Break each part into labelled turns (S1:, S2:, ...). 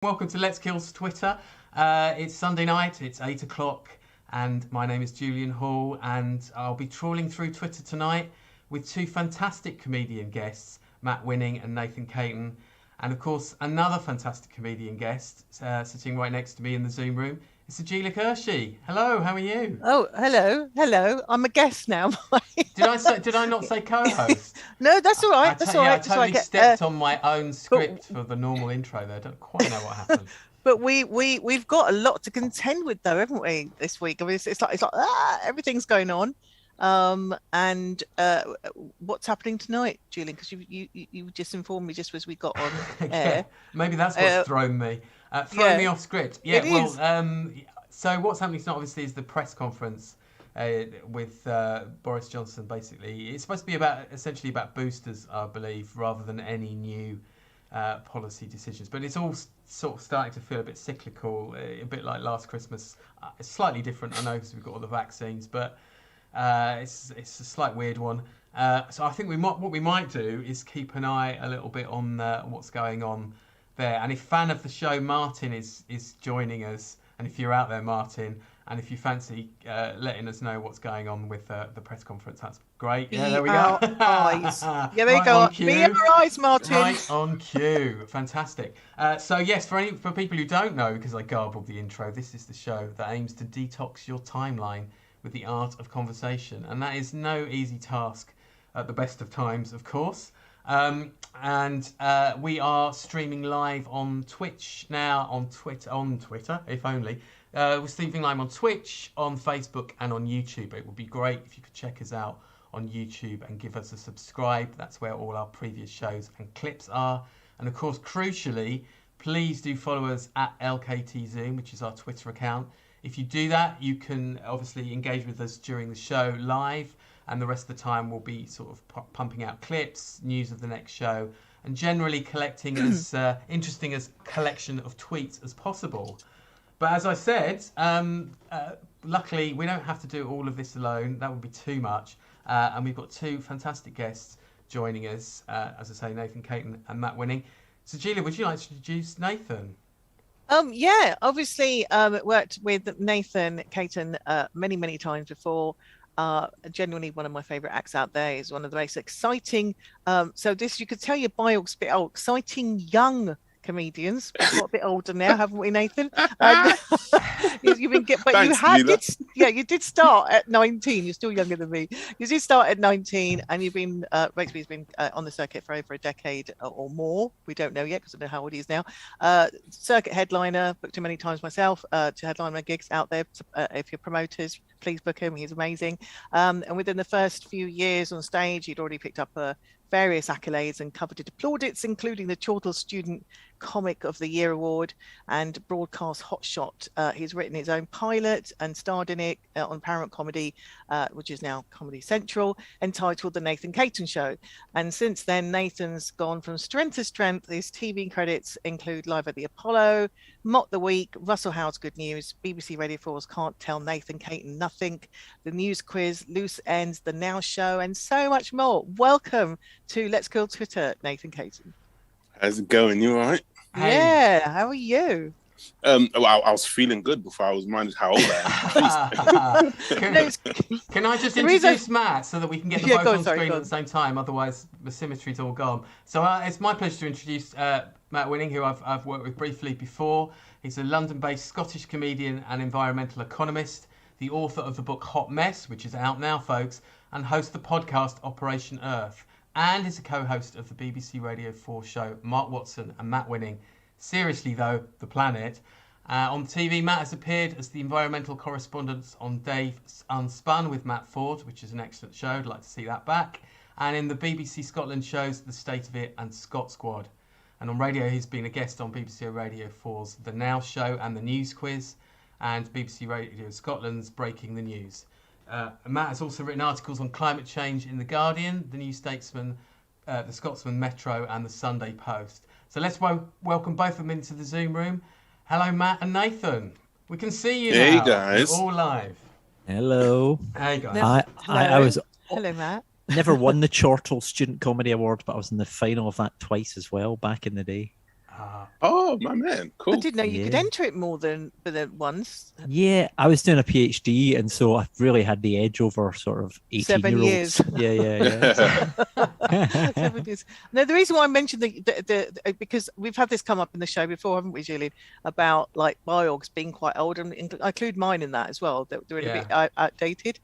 S1: Welcome to Let's Kill's Twitter. It's Sunday night, it's 8 o'clock, and my name is Julian Hall, and I'll be trawling through Twitter tonight with two fantastic comedian guests, Matt Winning and Nathan Caton, and of course another fantastic comedian guest sitting right next to me in the Zoom room. It's Angelica Hershey. Hello, how are you?
S2: Oh, hello. I'm a guest now.
S1: Did I not say co-host?
S2: No, that's all right. That's all right.
S1: I totally stepped on my own script for the normal intro there. I don't quite know what happened.
S2: But we've got a lot to contend with, though, haven't we? This week, I mean, it's like everything's going on. And what's happening tonight, Julian? Because you just informed me just as we got on air.
S1: Maybe that's what's thrown me. Thrown me off script. Yeah, so what's happening tonight, obviously, is the press conference with Boris Johnson. Basically, it's supposed to be essentially about boosters, I believe, rather than any new policy decisions. But it's all sort of starting to feel a bit cyclical, a bit like last Christmas. It's slightly different, I know, because we've got all the vaccines, but it's a slight weird one. So I think what we might do is keep an eye a little bit on what's going on there. And if fan of the show Martin is joining us, and if you're out there, Martin, and if you fancy letting us know what's going on with the press conference, that's great. Yeah, there we go.
S2: Eyes. Yeah, there you go. Be our eyes, Martin.
S1: Right on cue. Fantastic. So yes, for people who don't know, because I garbled the intro, this is the show that aims to detox your timeline with the art of conversation, and that is no easy task at the best of times, of course. And we are streaming live on Twitch now, on Twitter, if only. We're streaming live on Twitch, on Facebook, and on YouTube. It would be great if you could check us out on YouTube and give us a subscribe. That's where all our previous shows and clips are. And of course, crucially, please do follow us at LKTZoom, which is our Twitter account. If you do that, you can obviously engage with us during the show live, and the rest of the time we'll be sort of pumping out clips, news of the next show, and generally collecting as interesting a collection of tweets as possible. But as I said, luckily we don't have to do all of this alone. That would be too much. And we've got two fantastic guests joining us, as I say, Nathan Caton and Matt Winning. So Julia, would you like to introduce Nathan?
S2: Yeah, obviously worked with Nathan Caton many times before. Genuinely one of my favourite acts out there. Is one of the most exciting. So this, you could tell your bio's a bit old. Exciting young comedians. We've got a bit older now, haven't we, Nathan? You did start at 19. You're still younger than me. You did start at 19, and you've been Rexby's been on the circuit for over a decade or more. We don't know yet because I don't know how old he is now. Circuit headliner, booked him many times myself to headline my gigs out there. If you're promoters, please book him. He's amazing. And within the first few years on stage, he'd already picked up various accolades and coveted plaudits, including the Chortle Student Comic of the Year award and Broadcast Hotshot. He's written his own pilot and starred in it on Paramount Comedy, which is now Comedy Central, entitled The Nathan Caton Show. And since then, Nathan's gone from strength to strength. His TV credits include Live at the Apollo, Mock the Week, Russell Howard's Good News, BBC Radio 4's Can't Tell Nathan Caton Nothing, The News Quiz, Loose Ends, The Now Show, and so much more. Welcome to Let's Kill Twitter, Nathan Caton.
S3: How's it going? You all right?
S2: Yeah, how are you?
S3: Well, I was feeling good before I was minded how old I am.
S1: Can I just introduce Matt so that we can get them both on screen at the same time? Otherwise, the symmetry's all gone. So it's my pleasure to introduce Matt Winning, who I've worked with briefly before. He's a London-based Scottish comedian and environmental economist, the author of the book Hot Mess, which is out now, folks, and hosts the podcast Operation Earth, and is a co-host of the BBC Radio 4 show Mark Watson and Matt Winning. Seriously, though, The Planet. On TV, Matt has appeared as the environmental correspondent on Dave Unspun with Matt Ford, which is an excellent show. I'd like to see that back. And in the BBC Scotland shows The State of It and Scot Squad. And on radio, he's been a guest on BBC Radio 4's The Now Show and The News Quiz, and BBC Radio Scotland's Breaking the News. Matt has also written articles on climate change in The Guardian, The New Statesman, The Scotsman Metro, and The Sunday Post. So let's welcome both of them into the Zoom room. Hello, Matt and Nathan. We can see you now.
S3: Hey, guys.
S1: We're all live.
S4: Hello.
S1: Hey, guys.
S2: Hello, Matt.
S4: Never won the Chortle Student Comedy Award, but I was in the final of that twice as well back in the day.
S3: Oh, my man. Cool.
S2: I didn't know you could enter it more than once.
S4: Yeah, I was doing a PhD, and so I really had the edge over sort of 18-year-olds.
S2: 7 years.
S4: Yeah.
S2: 7 years. No, the reason why I mentioned the because we've had this come up in the show before, haven't we, Julian? About like biogs being quite old, and I include mine in that as well. They're a bit outdated.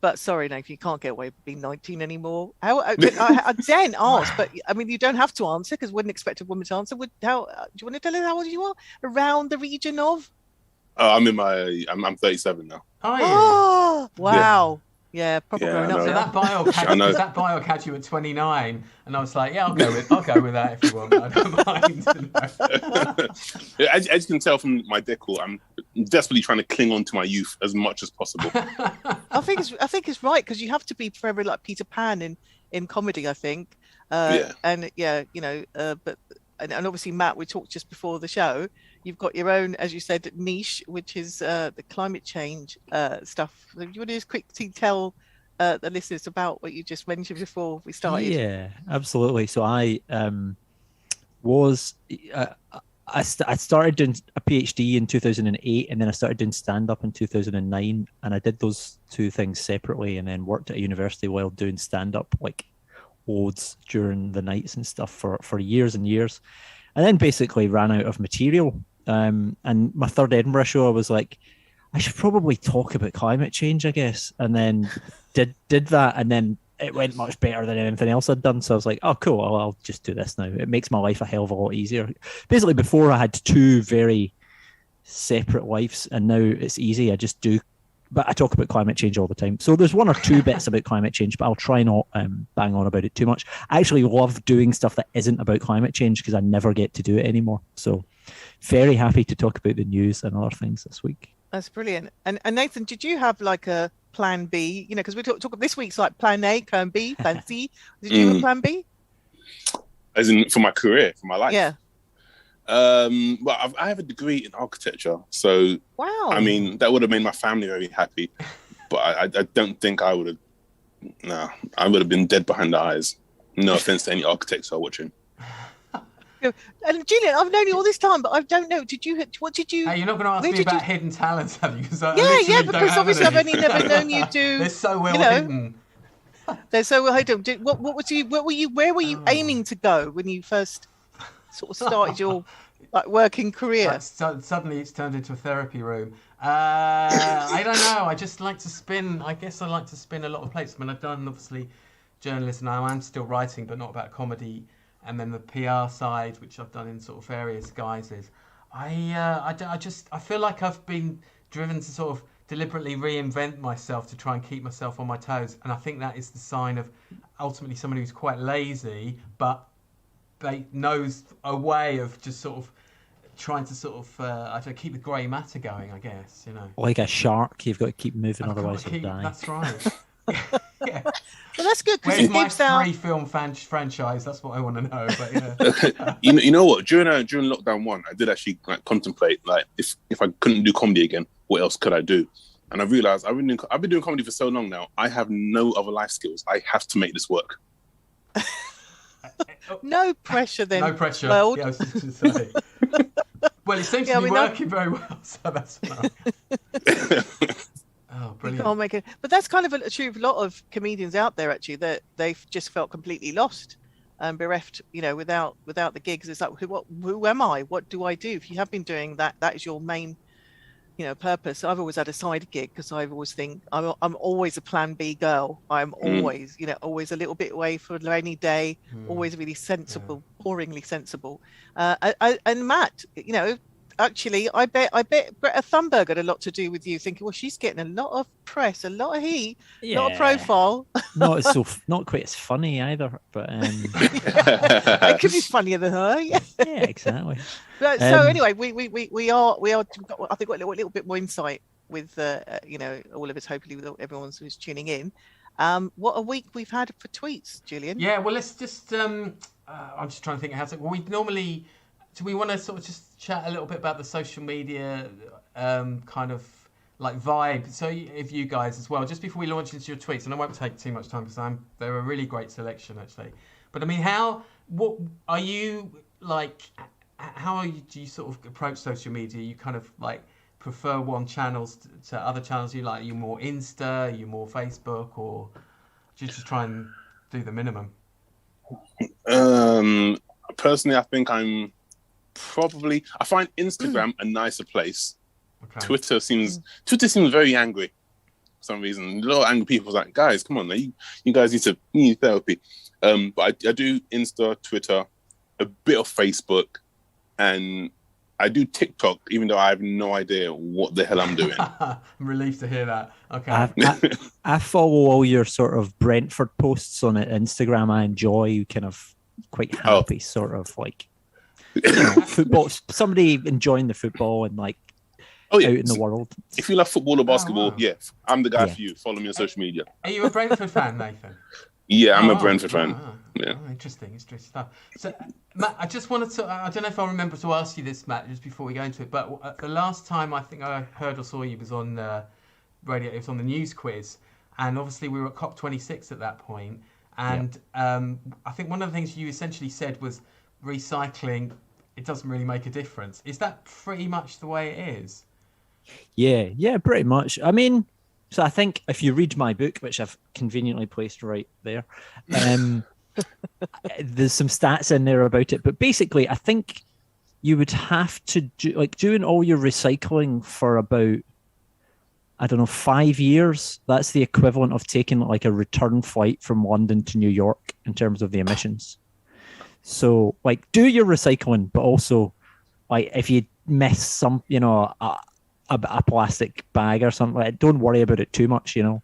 S2: But sorry, Nathan, you can't get away with being 19 anymore. I then asked, but I mean, you don't have to answer because I wouldn't expect a woman to answer. Do you want to tell us how old you are? Around the region of?
S3: I'm 37 now.
S2: Oh, wow. Yeah, probably growing up.
S1: So that biog had you at 29, and I was like, yeah, I'll go with that if you want. I don't mind.
S3: As you can tell from my decor, I'm desperately trying to cling on to my youth as much as possible.
S2: I think it's right because you have to be forever like Peter Pan in comedy. I think. But obviously Matt, we talked just before the show. You've got your own, as you said, niche, which is the climate change stuff. Do you want to just quickly tell the listeners about what you just mentioned before we started?
S4: Yeah, absolutely. So I started doing a PhD in 2008, and then I started doing stand-up in 2009, and I did those two things separately, and then worked at a university while doing stand-up, like loads during the nights and stuff for years and years, and then basically ran out of material. And my third Edinburgh show, I was like, I should probably talk about climate change, I guess. And then did that, and then it went much better than anything else I'd done. So I was like, oh, cool, I'll just do this now. It makes my life a hell of a lot easier. Basically, before I had two very separate lives, and now it's easy. I just do, but I talk about climate change all the time. So there's one or two bits about climate change, but I'll try not bang on about it too much. I actually love doing stuff that isn't about climate change because I never get to do it anymore. So very happy to talk about the news and other things this week.
S2: That's brilliant. And Nathan, did you have like a plan B? You know, because we talk this week's like plan A, plan B, plan C. Did you have a plan B?
S3: As in for my career, for my life?
S2: Yeah.
S3: Well, I have a degree in architecture, so
S2: wow.
S3: I mean that would have made my family very happy, but I don't think I would have. No, I would have been dead behind the eyes. No offense to any architects who are watching.
S2: And Julian, I've known you all this time, but I don't know. What did you?
S1: Hey, you're not going to ask me about hidden talents, have you?
S2: Because obviously I've only never known you do.
S1: They're so well hidden.
S2: They're so well hidden. Where were you aiming to go when you first sort of started your working career?
S1: Suddenly it's turned into a therapy room. I don't know. I just like to spin. I guess I like to spin a lot of plates. I mean, I've done obviously journalism. Now I'm still writing, but not about comedy. And then the PR side, which I've done in sort of various guises. I feel like I've been driven to sort of deliberately reinvent myself to try and keep myself on my toes. And I think that is the sign of ultimately someone who's quite lazy, but they knows a way of just sort of trying to sort of keep the grey matter going, I guess, you know.
S4: Like a shark, you've got to keep moving, otherwise you'll die.
S1: That's right. Yeah.
S2: Well, that's good because
S1: it gives my 3-film franchise. That's what I want to know. But yeah.
S3: you know what? During lockdown 1, I did actually contemplate if I couldn't do comedy again, what else could I do? And I realized I've been doing comedy for so long now. I have no other life skills. I have to make this work.
S2: No pressure then.
S1: No pressure.
S2: Well,
S1: yeah, I was just going to say. Well, it seems to be working very well, so that's enough. Oh, brilliant.
S2: Can't make it. But that's kind of a true of a lot of comedians out there, actually, that they've just felt completely lost and bereft, you know, without the gigs. It's like, who am I? What do I do? If you have been doing that is your main, you know, purpose. I've always had a side gig because I always think I'm always a plan B girl. I'm always, you know, always a little bit away for a rainy day, always really sensible, boringly sensible. And Matt, you know, actually, I bet Greta Thunberg had a lot to do with you thinking, well, she's getting a lot of press, a lot of heat, a lot of profile.
S4: Not quite as funny either, but
S2: it could be funnier than her. Yeah,
S4: exactly.
S2: But, so anyway, we are. I think got a little bit more insight with you know, all of us. Hopefully, with everyone who's tuning in. What a week we've had for tweets, Julian.
S1: Yeah, well, let's just. I'm just trying to think how to. Well, we normally. Do we want to sort of just chat a little bit about the social media kind of like vibe? So if you guys as well, just before we launch into your tweets, and I won't take too much time because they're a really great selection actually. But I mean, what are you like, do you sort of approach social media? You kind of like prefer one channels to other channels? You like, you more Insta, you more Facebook, or do you just try and do the minimum?
S3: Personally, I think I find Instagram a nicer place.
S1: Okay.
S3: Twitter seems very angry for some reason. A lot of angry people are like, guys, come on, you guys need therapy. But I do Insta, Twitter, a bit of Facebook, and I do TikTok, even though I have no idea what the hell I'm doing.
S1: I'm relieved to hear that. Okay.
S4: I follow all your sort of Brentford posts on it, Instagram. I enjoy kind of quite happy sort of like football. Somebody enjoying the football and like out in the world.
S3: If you love football or basketball,
S1: wow.
S3: yeah, I'm the guy for you. Follow me on social media.
S1: Are you a Brentford fan, Nathan?
S3: Yeah, I'm a Brentford fan. Yeah.
S1: Interesting stuff. So, Matt, I just wanted to, I don't know if I'll remember to ask you this, Matt, just before we go into it, but the last time I think I heard or saw you was on radio, it was on the news quiz, and obviously we were at COP26 at that point, and I think one of the things you essentially said was recycling, it doesn't really make a difference. Is that pretty much the way it is?
S4: Yeah, pretty much. I mean, so I think if you read my book, which I've conveniently placed right there, there's some stats in there about it. But basically, I think you would have to do, like, doing all your recycling for about, I don't know, 5 years. That's the equivalent of taking like a return flight from London to New York in terms of the emissions. So, like, do your recycling, but also, like, if you miss some, a plastic bag or something, like, don't worry about it too much. You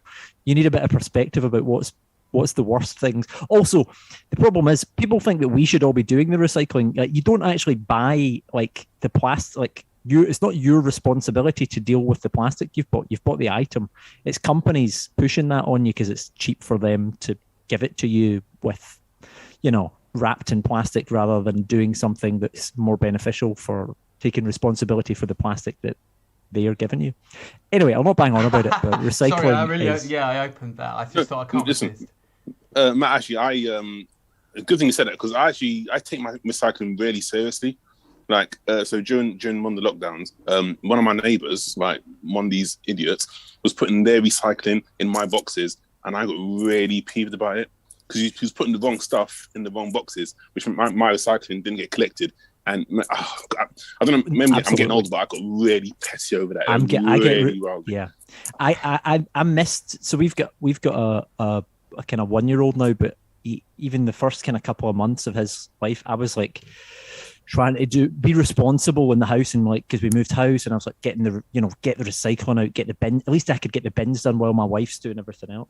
S4: need a bit of perspective about what's the worst things. Also, the problem is people think that we should all be doing the recycling. Like, you don't actually buy like the plastic. Like, it's not your responsibility to deal with the plastic you've bought. You've bought the item. It's companies pushing that on you because it's cheap for them to give it to you with, wrapped in plastic rather than doing something that's more beneficial for taking responsibility for the plastic that they are giving you. Anyway, I'll not bang on about it, but recycling.
S1: Sorry, I opened that. I just thought I can't resist.
S3: Matt, actually, a good thing you said that, because I take my recycling really seriously. Like, so during one of the lockdowns, one of my neighbours, like one of these idiots, was putting their recycling in my boxes, and I got really peeved about it because he was putting the wrong stuff in the wrong boxes, which meant my recycling didn't get collected. And I don't know, maybe I'm getting older, but I got really petty over that.
S4: Yeah, I missed. So we've got a kind of 1-year-old now, but even the first kind of couple of months of his life, I was like trying to be responsible in the house, and like, because we moved house, and I was like getting the get the recycling out, get the bin. At least I could get the bins done while my wife's doing everything else,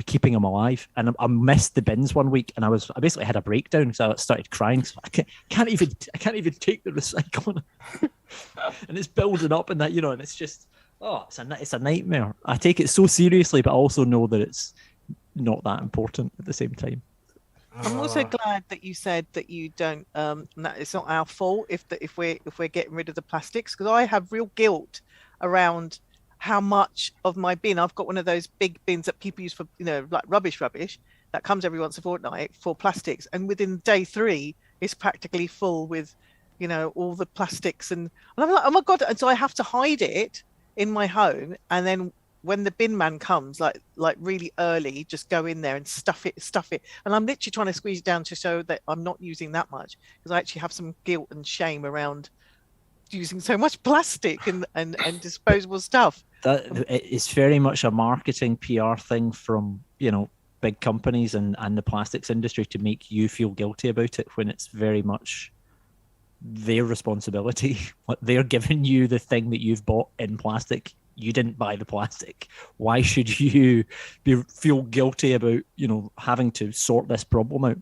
S4: keeping them alive. And I missed the bins one week, and I basically had a breakdown, so I started crying. So I can't even take the recycling, and it's building up, and that and it's just it's a nightmare. I take it so seriously, but I also know that it's not that important at the same time.
S2: I'm also glad that you said that you don't. That it's not our fault if we're getting rid of the plastics, because I have real guilt around how much of my bin. I've got one of those big bins that people use for like rubbish that comes every once a fortnight for plastics, and within day 3 it's practically full with all the plastics, and I'm like, oh my god! And so I have to hide it in my home, and then when the bin man comes, like really early, just go in there and stuff it. And I'm literally trying to squeeze it down to show that I'm not using that much, because I actually have some guilt and shame around using so much plastic and disposable stuff.
S4: That it's very much a marketing PR thing from, big companies and the plastics industry to make you feel guilty about it, when it's very much their responsibility. They're giving you the thing that you've bought in plastic. You didn't buy the plastic. Why should you feel guilty about, having to sort this problem out?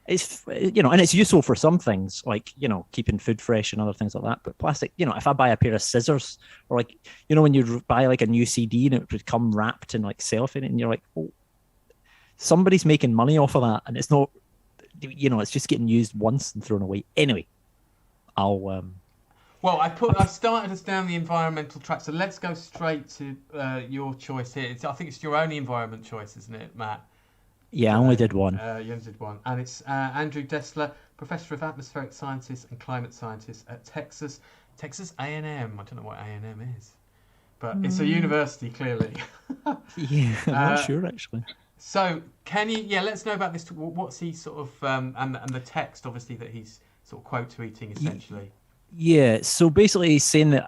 S4: It's, and it's useful for some things, like, keeping food fresh and other things like that. But plastic, if I buy a pair of scissors, or like, when you buy like a new CD and it would come wrapped in like cellophane, and you're like, oh, somebody's making money off of that. And it's not, it's just getting used once and thrown away. Anyway,
S1: Well, I started us down the environmental track, so let's go straight to your choice here. I think it's your only environment choice, isn't it, Matt?
S4: Yeah, I only did one.
S1: You only did one, and it's Andrew Dessler, Professor of Atmospheric Sciences and Climate Sciences at Texas A&M. I don't know what A&M is, but it's a university, clearly.
S4: Yeah, I'm not sure, actually.
S1: So, can you, let's know about this. What's he sort of, and the text, obviously, that he's sort of quote tweeting, essentially.
S4: Yeah, so basically he's saying that,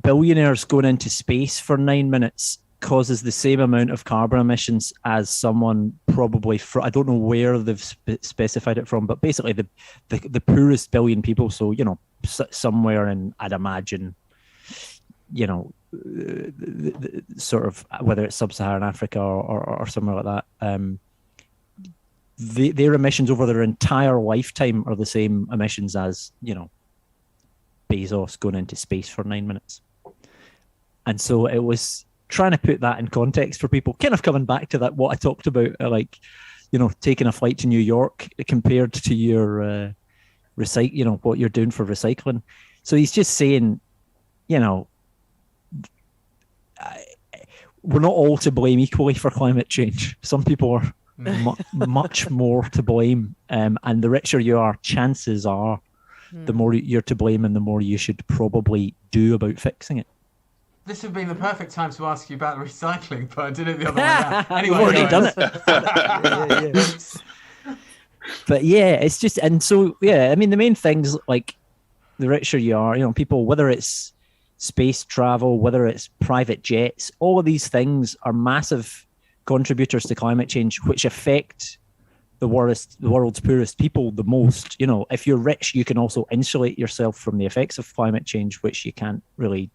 S4: billionaires going into space for 9 minutes causes the same amount of carbon emissions as someone probably I don't know where they've specified it from, but basically the poorest billion people. So somewhere in, I'd imagine, sort of whether it's sub-Saharan Africa or somewhere like that. Their emissions over their entire lifetime are the same emissions as Bezos going into space for 9 minutes. And so it was trying to put that in context for people, kind of coming back to that, what I talked about, taking a flight to New York compared to your what you're doing for recycling. So he's just saying, we're not all to blame equally for climate change. Some people are much more to blame. And the richer you are, chances are the more you're to blame and the more you should probably do about fixing it.
S1: This would be the perfect time to ask you about the recycling, but I did it the other way around. Anyway,
S4: you've already done it. Yeah. But yeah, it's just, and so, I mean, the main things, like, the richer you are, people, whether it's space travel, whether it's private jets, all of these things are massive contributors to climate change, which affect the world's poorest people the most. If you're rich, you can also insulate yourself from the effects of climate change, which you can't really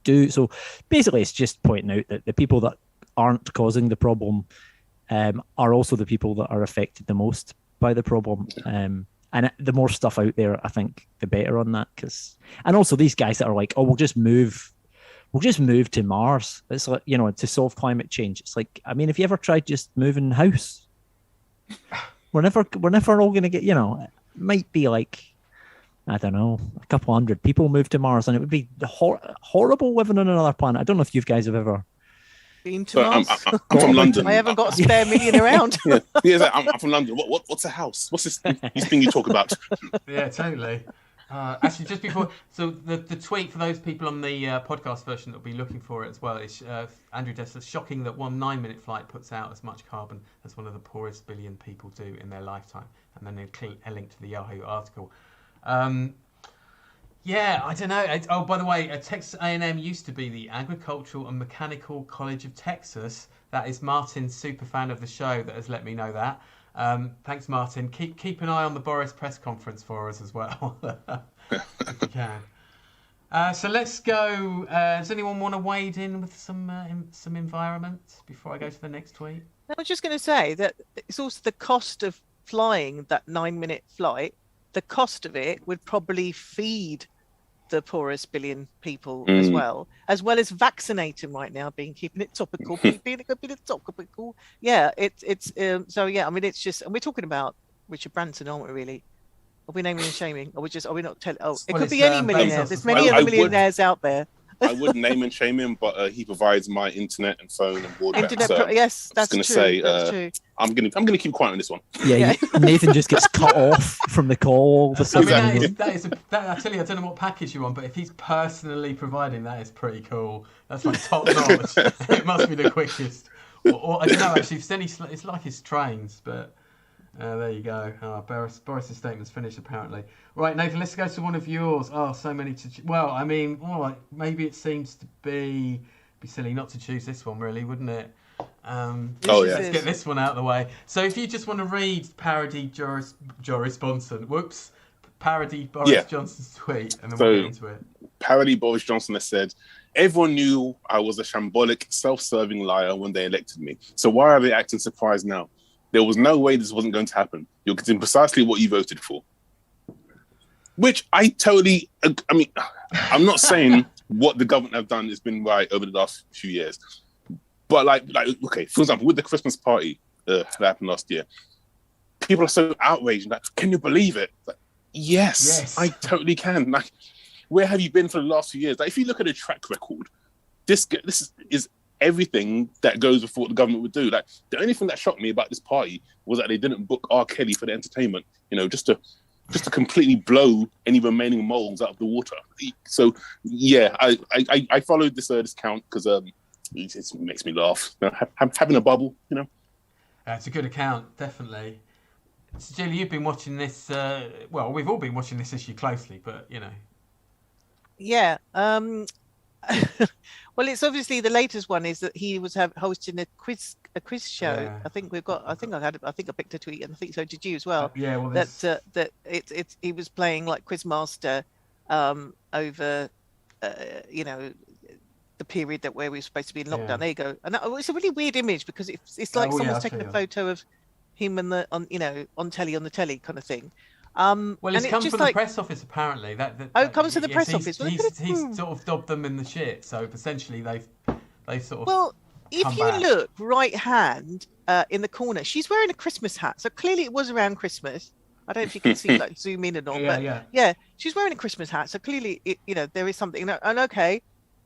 S4: do. So basically, it's just pointing out that the people that aren't causing the problem are also the people that are affected the most by the problem. And the more stuff out there, I think, the better on that. And also these guys that are like, we'll just move to Mars. It's like, to solve climate change. It's like, I mean, have you ever tried just moving house? We're never all going to get, it might be like, I don't know, a couple hundred people move to Mars, and it would be horrible living on another planet. I don't know if you guys have ever
S2: been to Mars.
S3: I'm from London.
S2: I haven't got a spare million around.
S3: I'm from London. What's a house? What's this thing you talk about?
S1: Yeah, totally. Actually, just before, so the tweet for those people on the podcast version that will be looking for it as well is Andrew Dessler. Shocking that one 9-minute flight puts out as much carbon as one of the poorest billion people do in their lifetime. And then a link to the Yahoo article. I don't know. By the way, Texas A&M used to be the Agricultural and Mechanical College of Texas. That is Martin's super fan of the show that has let me know that. Thanks, Martin. Keep an eye on the Boris press conference for us as well, if you can. So let's go. Does anyone want to wade in with some environment before I go to the next tweet?
S2: I was just going to say that it's also the cost of flying that 9-minute flight. The cost of it would probably feed the poorest billion people as well as vaccinating right now, keeping it topical, keeping it a bit topical. Yeah, it's so yeah. I mean, it's just, and we're talking about Richard Branson, aren't we? Really, are we naming and shaming? Are we not telling? It could be any millionaire. There's many other millionaires out there.
S3: I wouldn't name and shame him, but he provides my internet and phone and broadband. So
S2: yes, that's true. That's true.
S3: I'm gonna keep quiet on this one.
S4: Yeah. Nathan just gets cut off from the call.
S1: I mean, I tell you, I don't know what package you're on, but if he's personally providing, that is pretty cool. That's like top notch. It must be the quickest. Or I don't know. Actually, it's like his trains, but. There you go. Boris's statement's finished, apparently. Right, Nathan, let's go to one of yours. So many to... Well, I mean, maybe it seems to be silly not to choose this one, really, wouldn't it? Let's get this one out of the way. So if you just want to read Parody Boris Johnson... Whoops. Parody Boris Johnson's tweet, and then we'll get into it.
S3: Parody Boris Johnson has said, everyone knew I was a shambolic, self-serving liar when they elected me. So why are they acting surprised now? There was no way this wasn't going to happen. You're getting precisely what you voted for. Which I totally... I mean, I'm not saying what the government have done has been right over the last few years. But okay, for example, with the Christmas party that happened last year, people are so outraged. Like, can you believe it? Like, yes, I totally can. Like, where have you been for the last few years? Like, if you look at a track record, this is everything that goes with what the government would do. Like, the only thing that shocked me about this party was that they didn't book R. Kelly for the entertainment, just to completely blow any remaining moles out of the water. So yeah, I followed this count because it makes me laugh. Having a bubble,
S1: It's a good account, definitely. So Julie, you've been watching this. Well, we've all been watching this issue closely, but
S2: Yeah. Well, it's obviously the latest one is that he was hosting a quiz show.
S1: Yeah.
S2: I think I picked a tweet, and I think so did you as well.
S1: Yeah, well,
S2: that he was playing like Quizmaster over the period where we were supposed to be in lockdown.
S1: Yeah.
S2: There you go. And it's a really weird image because it's like someone's taken a photo of him and on the telly kind of thing.
S1: Well, it's come from the press office apparently.
S2: It comes from the press office.
S1: He's sort of dobbed them in the shit. So essentially, they've sort of.
S2: Well, if you look right hand in the corner, she's wearing a Christmas hat. So clearly, it was around Christmas. I don't know if you can see like zoom in and all, yeah, she's wearing a Christmas hat. So clearly, there is something. And okay,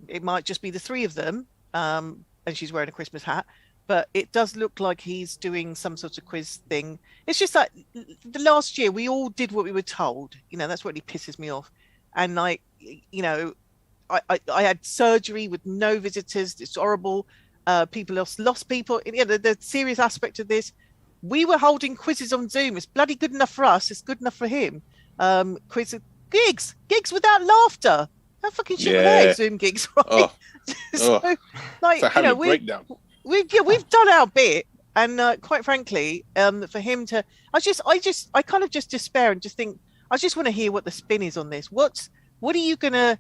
S2: it might just be the three of them, and she's wearing a Christmas hat. But it does look like he's doing some sort of quiz thing. It's just like the last year we all did what we were told. That's what really pisses me off. And I had surgery with no visitors. It's horrible. People lost people. The serious aspect of this, we were holding quizzes on Zoom. It's bloody good enough for us. It's good enough for him. Gigs without laughter. How fucking shit were they? Zoom gigs, right?
S3: Breakdown.
S2: We've done our bit, and quite frankly, for him to, I kind of just despair and just think, I just want to hear what the spin is on this. How are you gonna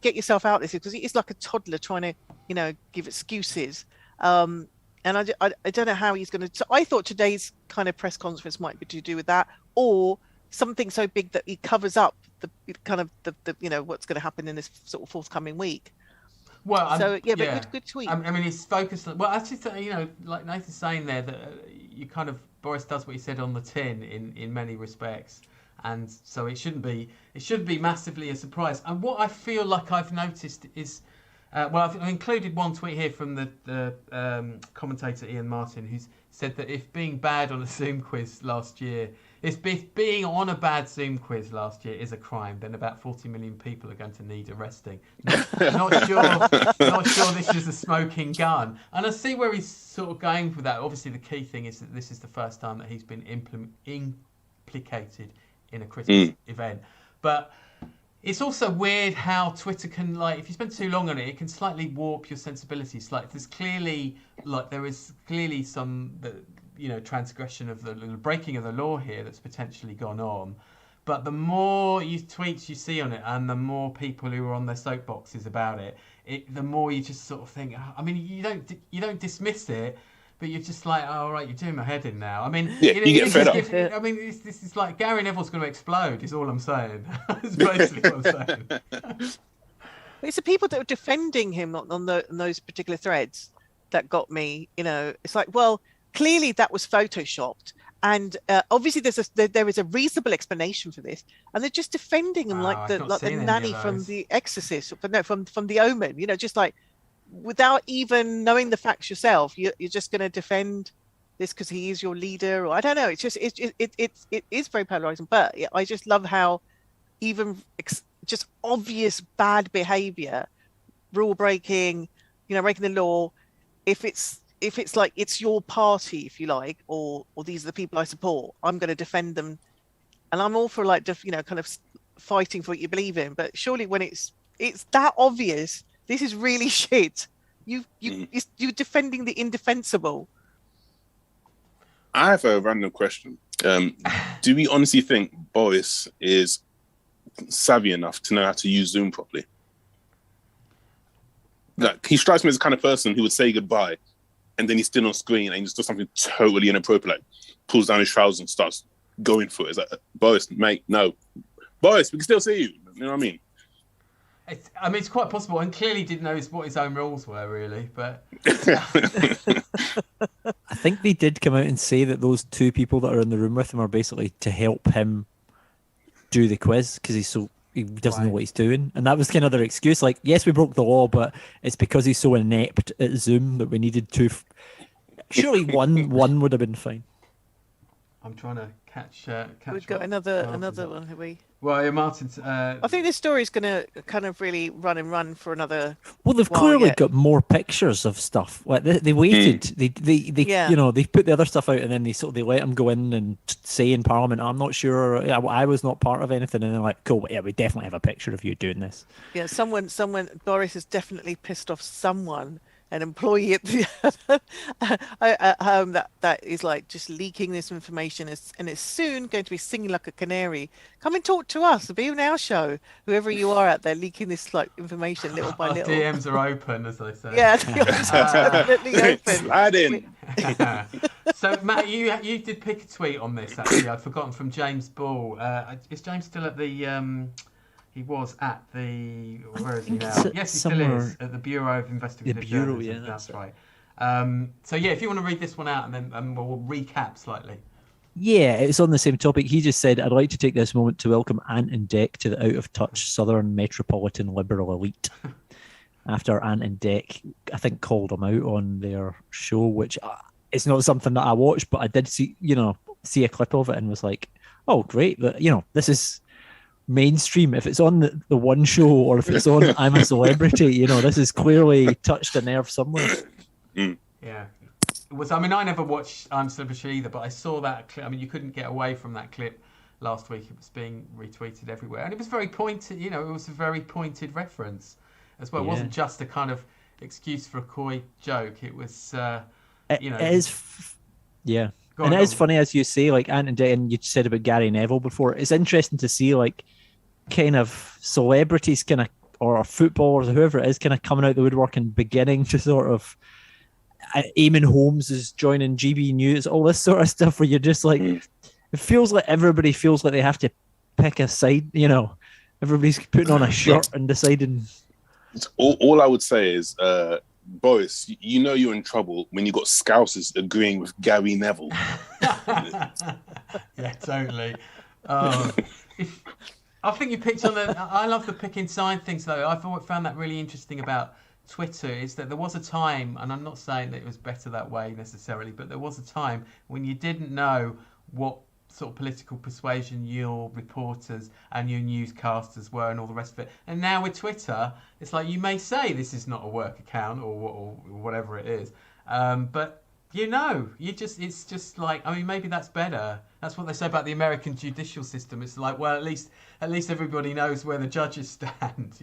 S2: get yourself out of this? Because it's like a toddler trying to, give excuses. And I don't know how he's gonna. So I thought today's kind of press conference might be to do with that, or something so big that he covers up the what's going to happen in this sort of forthcoming week.
S1: Well,
S2: but good tweet.
S1: I mean, he's focused. Well, actually, like Nathan's saying there, that Boris does what he said on the tin in many respects, and so it shouldn't be massively a surprise. And what I feel like I've noticed is, I've included one tweet here from the commentator Ian Martin, who's said that if being bad on a Zoom quiz last year. If being on a bad Zoom quiz last year is a crime, then about 40 million people are going to need arresting. Not sure this is a smoking gun. And I see where he's sort of going with that. Obviously, the key thing is that this is the first time that he's been implicated in a Christmas event. But it's also weird how Twitter can, if you spend too long on it, it can slightly warp your sensibilities. There is clearly some... transgression of the breaking of the law here that's potentially gone on, but the more tweets you see on it, and the more people who are on their soapboxes about it, the more you just sort of think. I mean, you don't dismiss it, but you're just like, oh right, you're doing my head in now. I mean,
S3: you get fed up.
S1: I mean, this is like Gary Neville's going to explode. Is all I'm saying. That's basically what I'm saying.
S2: It's the people that were defending him on those particular threads that got me. It's like, well. Clearly, that was photoshopped, and obviously there is a reasonable explanation for this, and they're just defending him like the nanny from The Exorcist, but no, from The Omen. Just like without even knowing the facts yourself, you're just going to defend this because he is your leader, or I don't know. It's just it is very polarizing. But I just love how even just obvious bad behavior, rule breaking, breaking the law, if it's like it's your party, if you like, or these are the people I support, I'm going to defend them, and I'm all for kind of fighting for what you believe in. But surely when it's that obvious, this is really shit. You're defending the indefensible.
S3: I have a random question. Do we honestly think Boris is savvy enough to know how to use Zoom properly? Like, he strikes me as the kind of person who would say goodbye, and then he's still on screen and he just does something totally inappropriate, like pulls down his trousers and starts going for it. It's like, Boris, mate, no. Boris, we can still see you. You know what I mean?
S1: It's quite possible, and clearly didn't know what his own rules were, really. But
S4: I think they did come out and say that those two people that are in the room with him are basically to help him do the quiz, because he's he doesn't know what he's doing. And that was kind of their excuse. Like, yes, we broke the law, but it's because he's so inept at Zoom that we needed to. Surely one would have been fine.
S1: I'm trying to catch.
S2: We've got another one, have we?
S1: Well, yeah, Martin's.
S2: I think this story is going to kind of really run for another.
S4: Well, they've clearly got more pictures of stuff. Like they waited. They they put the other stuff out, and then they let him go in and say in Parliament, "I'm not sure. I was not part of anything." And they're like, "Cool, yeah, we definitely have a picture of you doing this."
S2: Yeah, someone. Boris has definitely pissed off someone. An employee at the home that is like just leaking this information, and it's soon going to be singing like a canary. Come and talk to us. Be on our show. Whoever you are out there leaking this like information little by little.
S1: DMs are open, as they say.
S2: Yeah, DMs are definitely open.
S3: Slide in.
S1: So Matt, you did pick a tweet on this. Actually, I'd forgotten, from James Ball. Is James still at the? He was at the. Where is he now? Yes, he still is at the Bureau of Investigative Journalism.
S4: Yeah,
S1: that's right. So yeah, if you want to read this one out, and then we'll recap slightly.
S4: Yeah, it's on the same topic. He just said, "I'd like to take this moment to welcome Ant and Dec to the out-of-touch Southern metropolitan liberal elite." After Ant and Dec, I think, called him out on their show, which it's not something that I watched, but I did see a clip of it and was like, "Oh, great! That this is." Mainstream. If it's on the one show, or if it's on I'm a Celebrity, this is clearly touched a nerve somewhere.
S1: Yeah, it was. I mean, I never watched I'm a Celebrity either, but I saw that clip. I mean, you couldn't get away from that clip last week. It was being retweeted everywhere, and it was very pointed. It was a very pointed reference as well. It wasn't just a kind of excuse for a coy joke. It was,
S4: it is. Yeah. And it is funny, as you say, like Ant and Dec, and you said about Gary Neville before. It's interesting to see, like, kind of celebrities, kind of, or footballers, or whoever it is, kind of coming out the woodwork and beginning to sort of. Eamon Holmes is joining GB News, all this sort of stuff, where you're just like, it feels like everybody feels like they have to pick a side. Everybody's putting on a shirt and deciding.
S3: All I would say is. Boris, you're in trouble when you got Scousers agreeing with Gary Neville.
S1: Yeah, totally. I think you picked on I love the picking side things, though. I found that really interesting about Twitter, is that there was a time, and I'm not saying that it was better that way necessarily, but there was a time when you didn't know what sort of political persuasion your reporters and your newscasters were, and all the rest of it. And now with Twitter, it's like, you may say this is not a work account or whatever it is, but it's just like, I mean, maybe that's better. That's what they say about the American judicial system. It's like, well, at least everybody knows where the judges stand.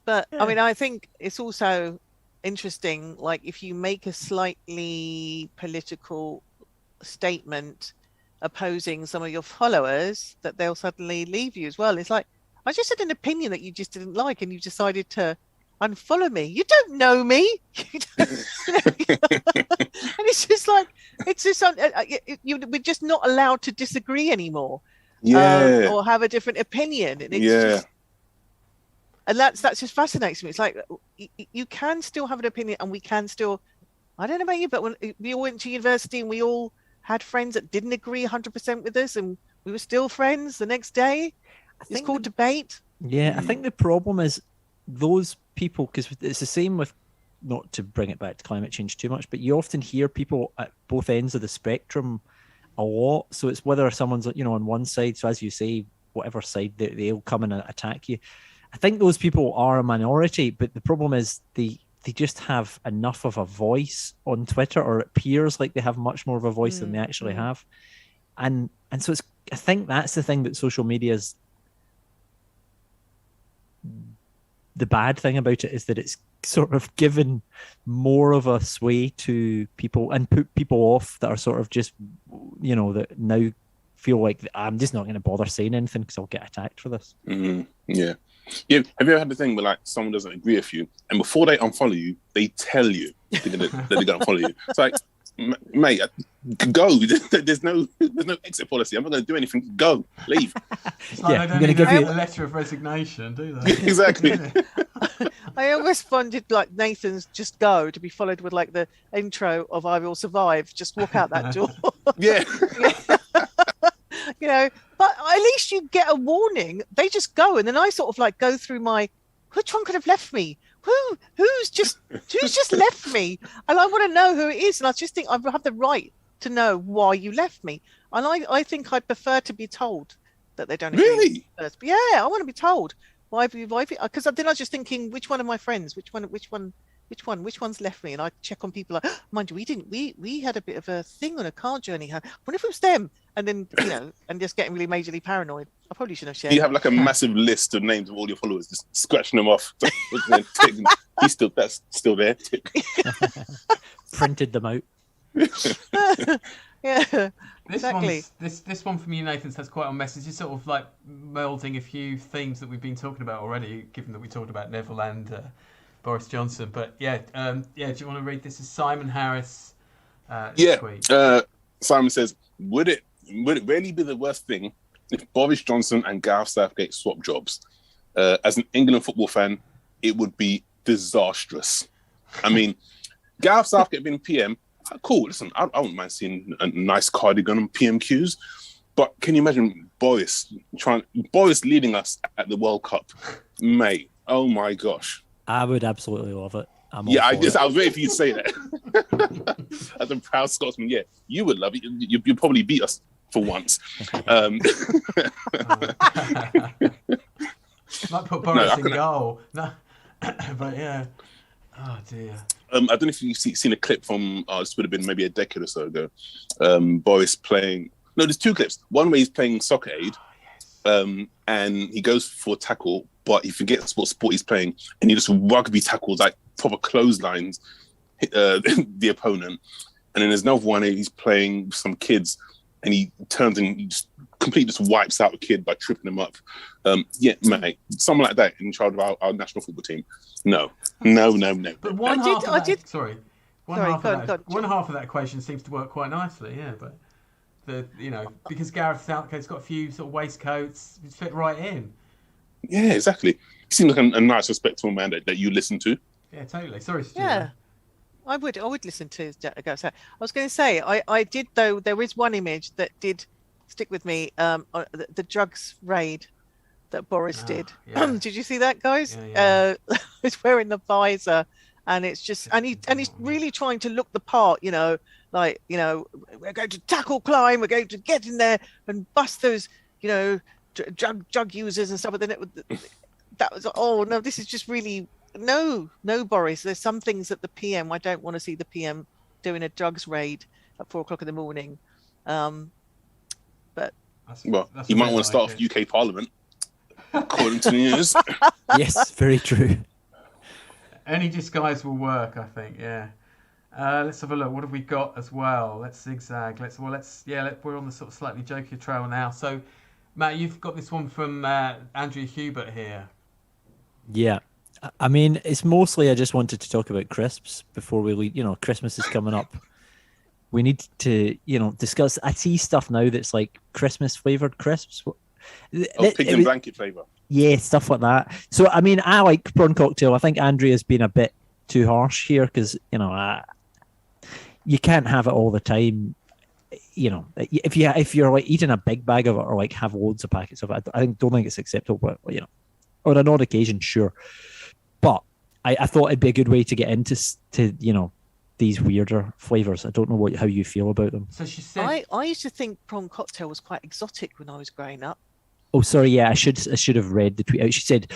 S2: But I mean, I think it's also interesting, like, if you make a slightly political statement opposing some of your followers, that they'll suddenly leave you as well. It's like, I just had an opinion that you just didn't like, and you decided to unfollow me. You don't know me. And it's just like, we're just not allowed to disagree anymore, or have a different opinion, and it's just. And that just fascinates me. It's like, you can still have an opinion, and we can still. I don't know about you, but when we all went to university and we all had friends that didn't agree 100% with us, and we were still friends the next day. It's called debate.
S4: Yeah, I think the problem is those people, because it's the same with, not to bring it back to climate change too much, but you often hear people at both ends of the spectrum a lot. So it's whether someone's on one side. So as you say, whatever side they'll come and attack you. I think those people are a minority, but the problem is they just have enough of a voice on Twitter, or it appears like they have much more of a voice than they actually have. And so I think that's the thing that social media is. The bad thing about it is that it's sort of given more of a sway to people and put people off that are sort of just, that now feel like, I'm just not going to bother saying anything because I'll get attacked for this.
S3: Mm-hmm. Yeah. Yeah, have you ever had the thing where, like, someone doesn't agree with you, and before they unfollow you, they tell you that they're going to unfollow you? It's like, mate, go. There's no exit policy. I'm not going to do anything. Go, leave.
S1: It's like, they don't even have a letter of resignation, do they?
S3: Exactly.
S2: I almost wanted, like, Nathan's "Just Go" to be followed with, like, the intro of "I Will Survive." Just walk out that door.
S3: Yeah.
S2: Bye But at least you get a warning. They just go, and then I sort of like go through which one could have left me? Who's just left me? And I want to know who it is. And I just think I have the right to know why you left me. And I think I'd prefer to be told that they don't agree.
S3: Really?
S2: First. But yeah, I want to be told why. Because then I was just thinking, which one of my friends? Which one's left me? And I check on people like, mind you, we had a bit of a thing on a car journey. I wonder if it was them. And then, and just getting really majorly paranoid. I probably shouldn't have shared.
S3: You have like a massive list of names of all your followers, just scratching them off. That's still there.
S4: Printed them out.
S2: Yeah, exactly.
S1: This one from you, Nathan, has quite a message. It's sort of like melding a few themes that we've been talking about already, given that we talked about Neville and Boris Johnson. But do you want to read this? Is Simon Harris? Tweet.
S3: Simon says, would it really be the worst thing if Boris Johnson and Gareth Southgate swap jobs? As an England football fan, it would be disastrous. I mean, Gareth Southgate being PM, cool. Listen, I wouldn't mind seeing a nice cardigan on PMQs, but can you imagine Boris leading us at the World Cup, mate? Oh my gosh!
S4: I would absolutely love it.
S3: I was waiting for you to say that. As a proud Scotsman, yeah, you would love it. You'd probably beat us for once.
S1: Might put Boris in goal. No, but yeah. Oh dear.
S3: I don't know if you've seen a clip from this would have been maybe a decade or so ago. Boris playing. No, there's two clips. One where he's playing Soccer Aid, and he goes for a tackle, but he forgets what sport he's playing, and he just rugby tackles like proper clotheslines the opponent. And then there's another one where he's playing with some kids, and he turns and he just completely just wipes out a kid by tripping him up. Mate, someone like that in charge of our national football team. No.
S1: But one half of that equation seems to work quite nicely, yeah. But because Gareth Southgate's got a few sort of waistcoats, it's fit right in.
S3: Yeah, exactly. He seems like a nice, respectable man that you listen to.
S1: Yeah, totally. Sorry, Stu.
S2: Yeah, I would listen to Gareth. I was going to say, I did, though. There is one image that did stick with me. The drugs raid that Boris did. Yeah. Did you see that, guys? Yeah. He's wearing the visor, and it's just, and he's really trying to look the part. We're going to tackle crime. We're going to get in there and bust those, drug users and stuff. But then that was, oh no, this is just really no, Boris. There's some things that the PM. I don't want to see the PM doing a drugs raid at 4:00 in the morning. But
S3: you might want to start off UK Parliament, according to the news.
S4: Yes, very true.
S1: Any disguise will work, I think. Yeah. Let's have a look. What have we got as well? Let's zigzag. We're on the sort of slightly jokier trail now. So, Matt, you've got this one from Andrew Hubert here.
S4: Yeah. I mean, it's mostly I just wanted to talk about crisps before we leave. Christmas is coming up. We need to, discuss. I see stuff now that's like Christmas flavored crisps.
S3: Pig and blanket flavor.
S4: Yeah, stuff like that. So, I mean, I like prawn cocktail. I think Andrea's been a bit too harsh here because, you can't have it all the time. If you're like eating a big bag of it or like have loads of packets of it, don't think it's acceptable. But, on an odd occasion, sure. But I thought it'd be a good way to get into these weirder flavors. I don't know how you feel about them.
S1: So she said,
S2: I used to think prawn cocktail was quite exotic when I was growing up.
S4: Oh, sorry. Yeah, I should have read the tweet out. She said,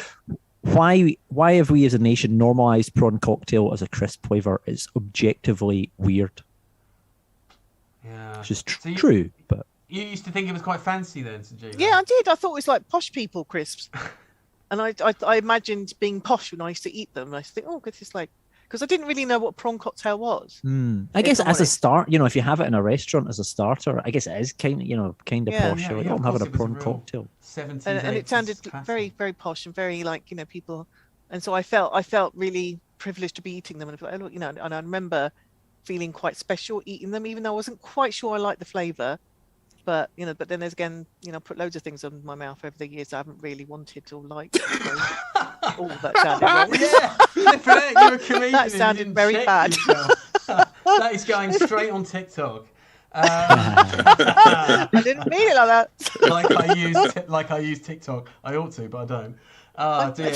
S4: "Why have we as a nation normalized prawn cocktail as a crisp flavor? It's objectively weird."
S1: Yeah,
S4: which is true. But
S1: you used to think it was quite fancy then, Sanjeev?
S2: Yeah, I did. I thought it was like posh people crisps, and I imagined being posh when I used to eat them. I used to think, oh, this is like. Because I didn't really know what prawn cocktail was.
S4: I guess as a start, if you have it in a restaurant as a starter, I guess it is kind of posh.
S1: Yeah,
S4: I'm having a prawn cocktail.
S1: 70s,
S2: and it sounded very, very posh and very people. And so I felt really privileged to be eating them. And and I remember feeling quite special eating them, even though I wasn't quite sure I liked the flavour. But but then there's again, put loads of things on my mouth over the years I haven't really wanted or liked. So, that sounded wrong.
S1: Yeah, you're a comedian.
S2: That sounded very bad.
S1: That is going straight on TikTok.
S2: I didn't mean it like that.
S1: like I use TikTok. I ought to, but I don't. Oh dear.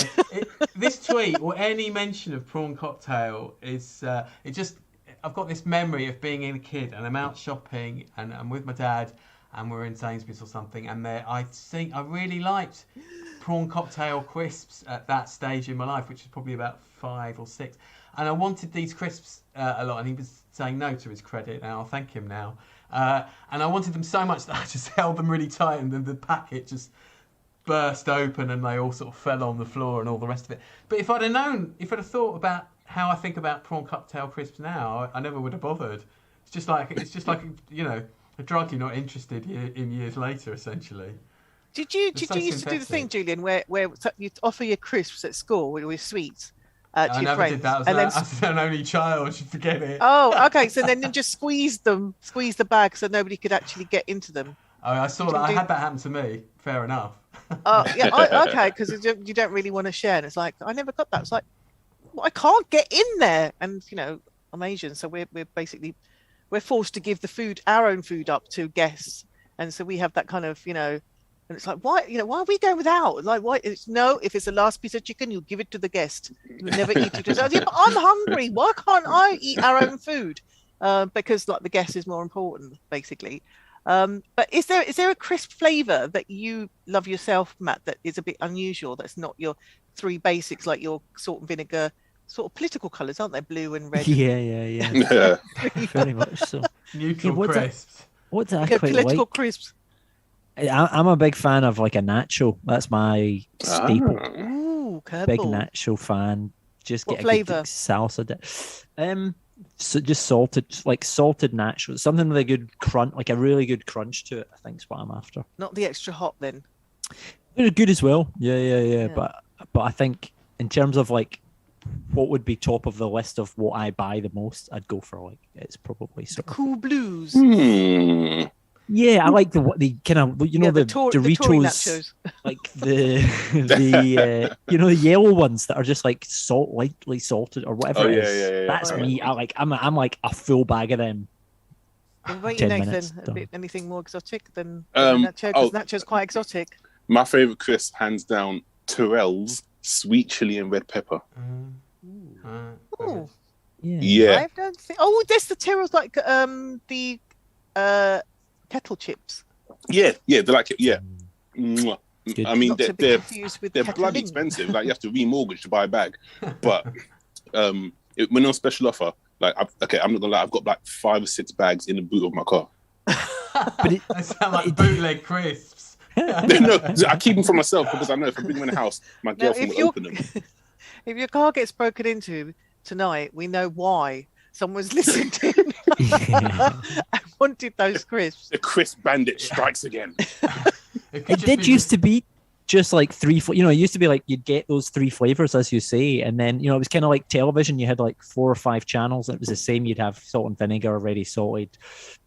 S1: This tweet or any mention of prawn cocktail is I've got this memory of being a kid and I'm out shopping and I'm with my dad and we're in Sainsbury's or something and I think I really liked prawn cocktail crisps at that stage in my life, which is probably about 5 or 6, and I wanted these crisps a lot, and he was saying no to his credit, and I'll thank him now. And I wanted them so much that I just held them really tight, and then the packet just burst open, and they all sort of fell on the floor, and all the rest of it. But if I'd have thought about how I think about prawn cocktail crisps now, I never would have bothered. It's just like a drug you're not interested in years later, essentially.
S2: Did you used to do the thing, Julian, where you offer your crisps at school with sweets?
S1: I never did that. I was an only child. I should forget it.
S2: Oh, okay. So then you just squeeze the bag so nobody could actually get into them.
S1: Oh, I saw that. I had that happen to me. Fair enough.
S2: Oh, yeah. Okay, because you don't really want to share. And it's like, I never got that. It's like, well, I can't get in there. And, I'm Asian. So we're forced to give our own food up to guests. And so we have that kind of, and it's like, why are we going without? Like, why? If it's the last piece of chicken, you'll give it to the guest. You'll never eat it. Yeah, but I'm hungry. Why can't I eat our own food? Because the guest is more important, basically. But is there a crisp flavour that you love yourself, Matt, that is a bit unusual? That's not your 3 basics, like your salt and vinegar, sort of political colours, aren't they? Blue and red.
S4: Yeah. Very much so.
S1: Neutral crisps.
S4: What's that?
S2: Political crisps.
S4: I'm a big fan of like a nacho. That's my staple.
S2: Ooh,
S4: big nacho fan. Just
S2: what
S4: get
S2: flavour?
S4: A good salsa dip. So just salted nacho. Something with a good crunch, like a really good crunch to it. I think is what I'm after.
S2: Not the extra hot then.
S4: They're good as well. Yeah. But I think in terms of like what would be top of the list of what I buy the most, I'd go for it's probably
S2: the Cool Blues.
S4: Yeah, I like the kind of the Doritos, like the the yellow ones that are just like lightly salted or whatever it is. Yeah. That's me. I'm like a full bag of them.
S2: What about you, Nathan? Anything more exotic than nacho? Because nacho's quite exotic.
S3: My favourite crisp, hands down, Tyrrell's sweet chili and red pepper. Yeah.
S2: I don't think. Oh, there's the Tyrrell's like the kettle chips.
S3: Yeah, they're like I mean, they're bloody expensive. Like you have to remortgage to buy a bag. But when on special offer, I'm not gonna lie, I've got like 5 or 6 bags in the boot of my car.
S1: But they sound like bootleg crisps.
S3: No, I keep them for myself because I know if I bring them in the house, my girlfriend will open them.
S2: If your car gets broken into tonight, we know why. Someone's listening to him. I wanted those crisps.
S3: The crisp bandit strikes again.
S4: It did used to be just like 3, it used to be like you'd get those 3 flavors, as you say, and then it was kind of like television. You had like 4 or 5 channels, and it was the same. You'd have salt and vinegar already salted,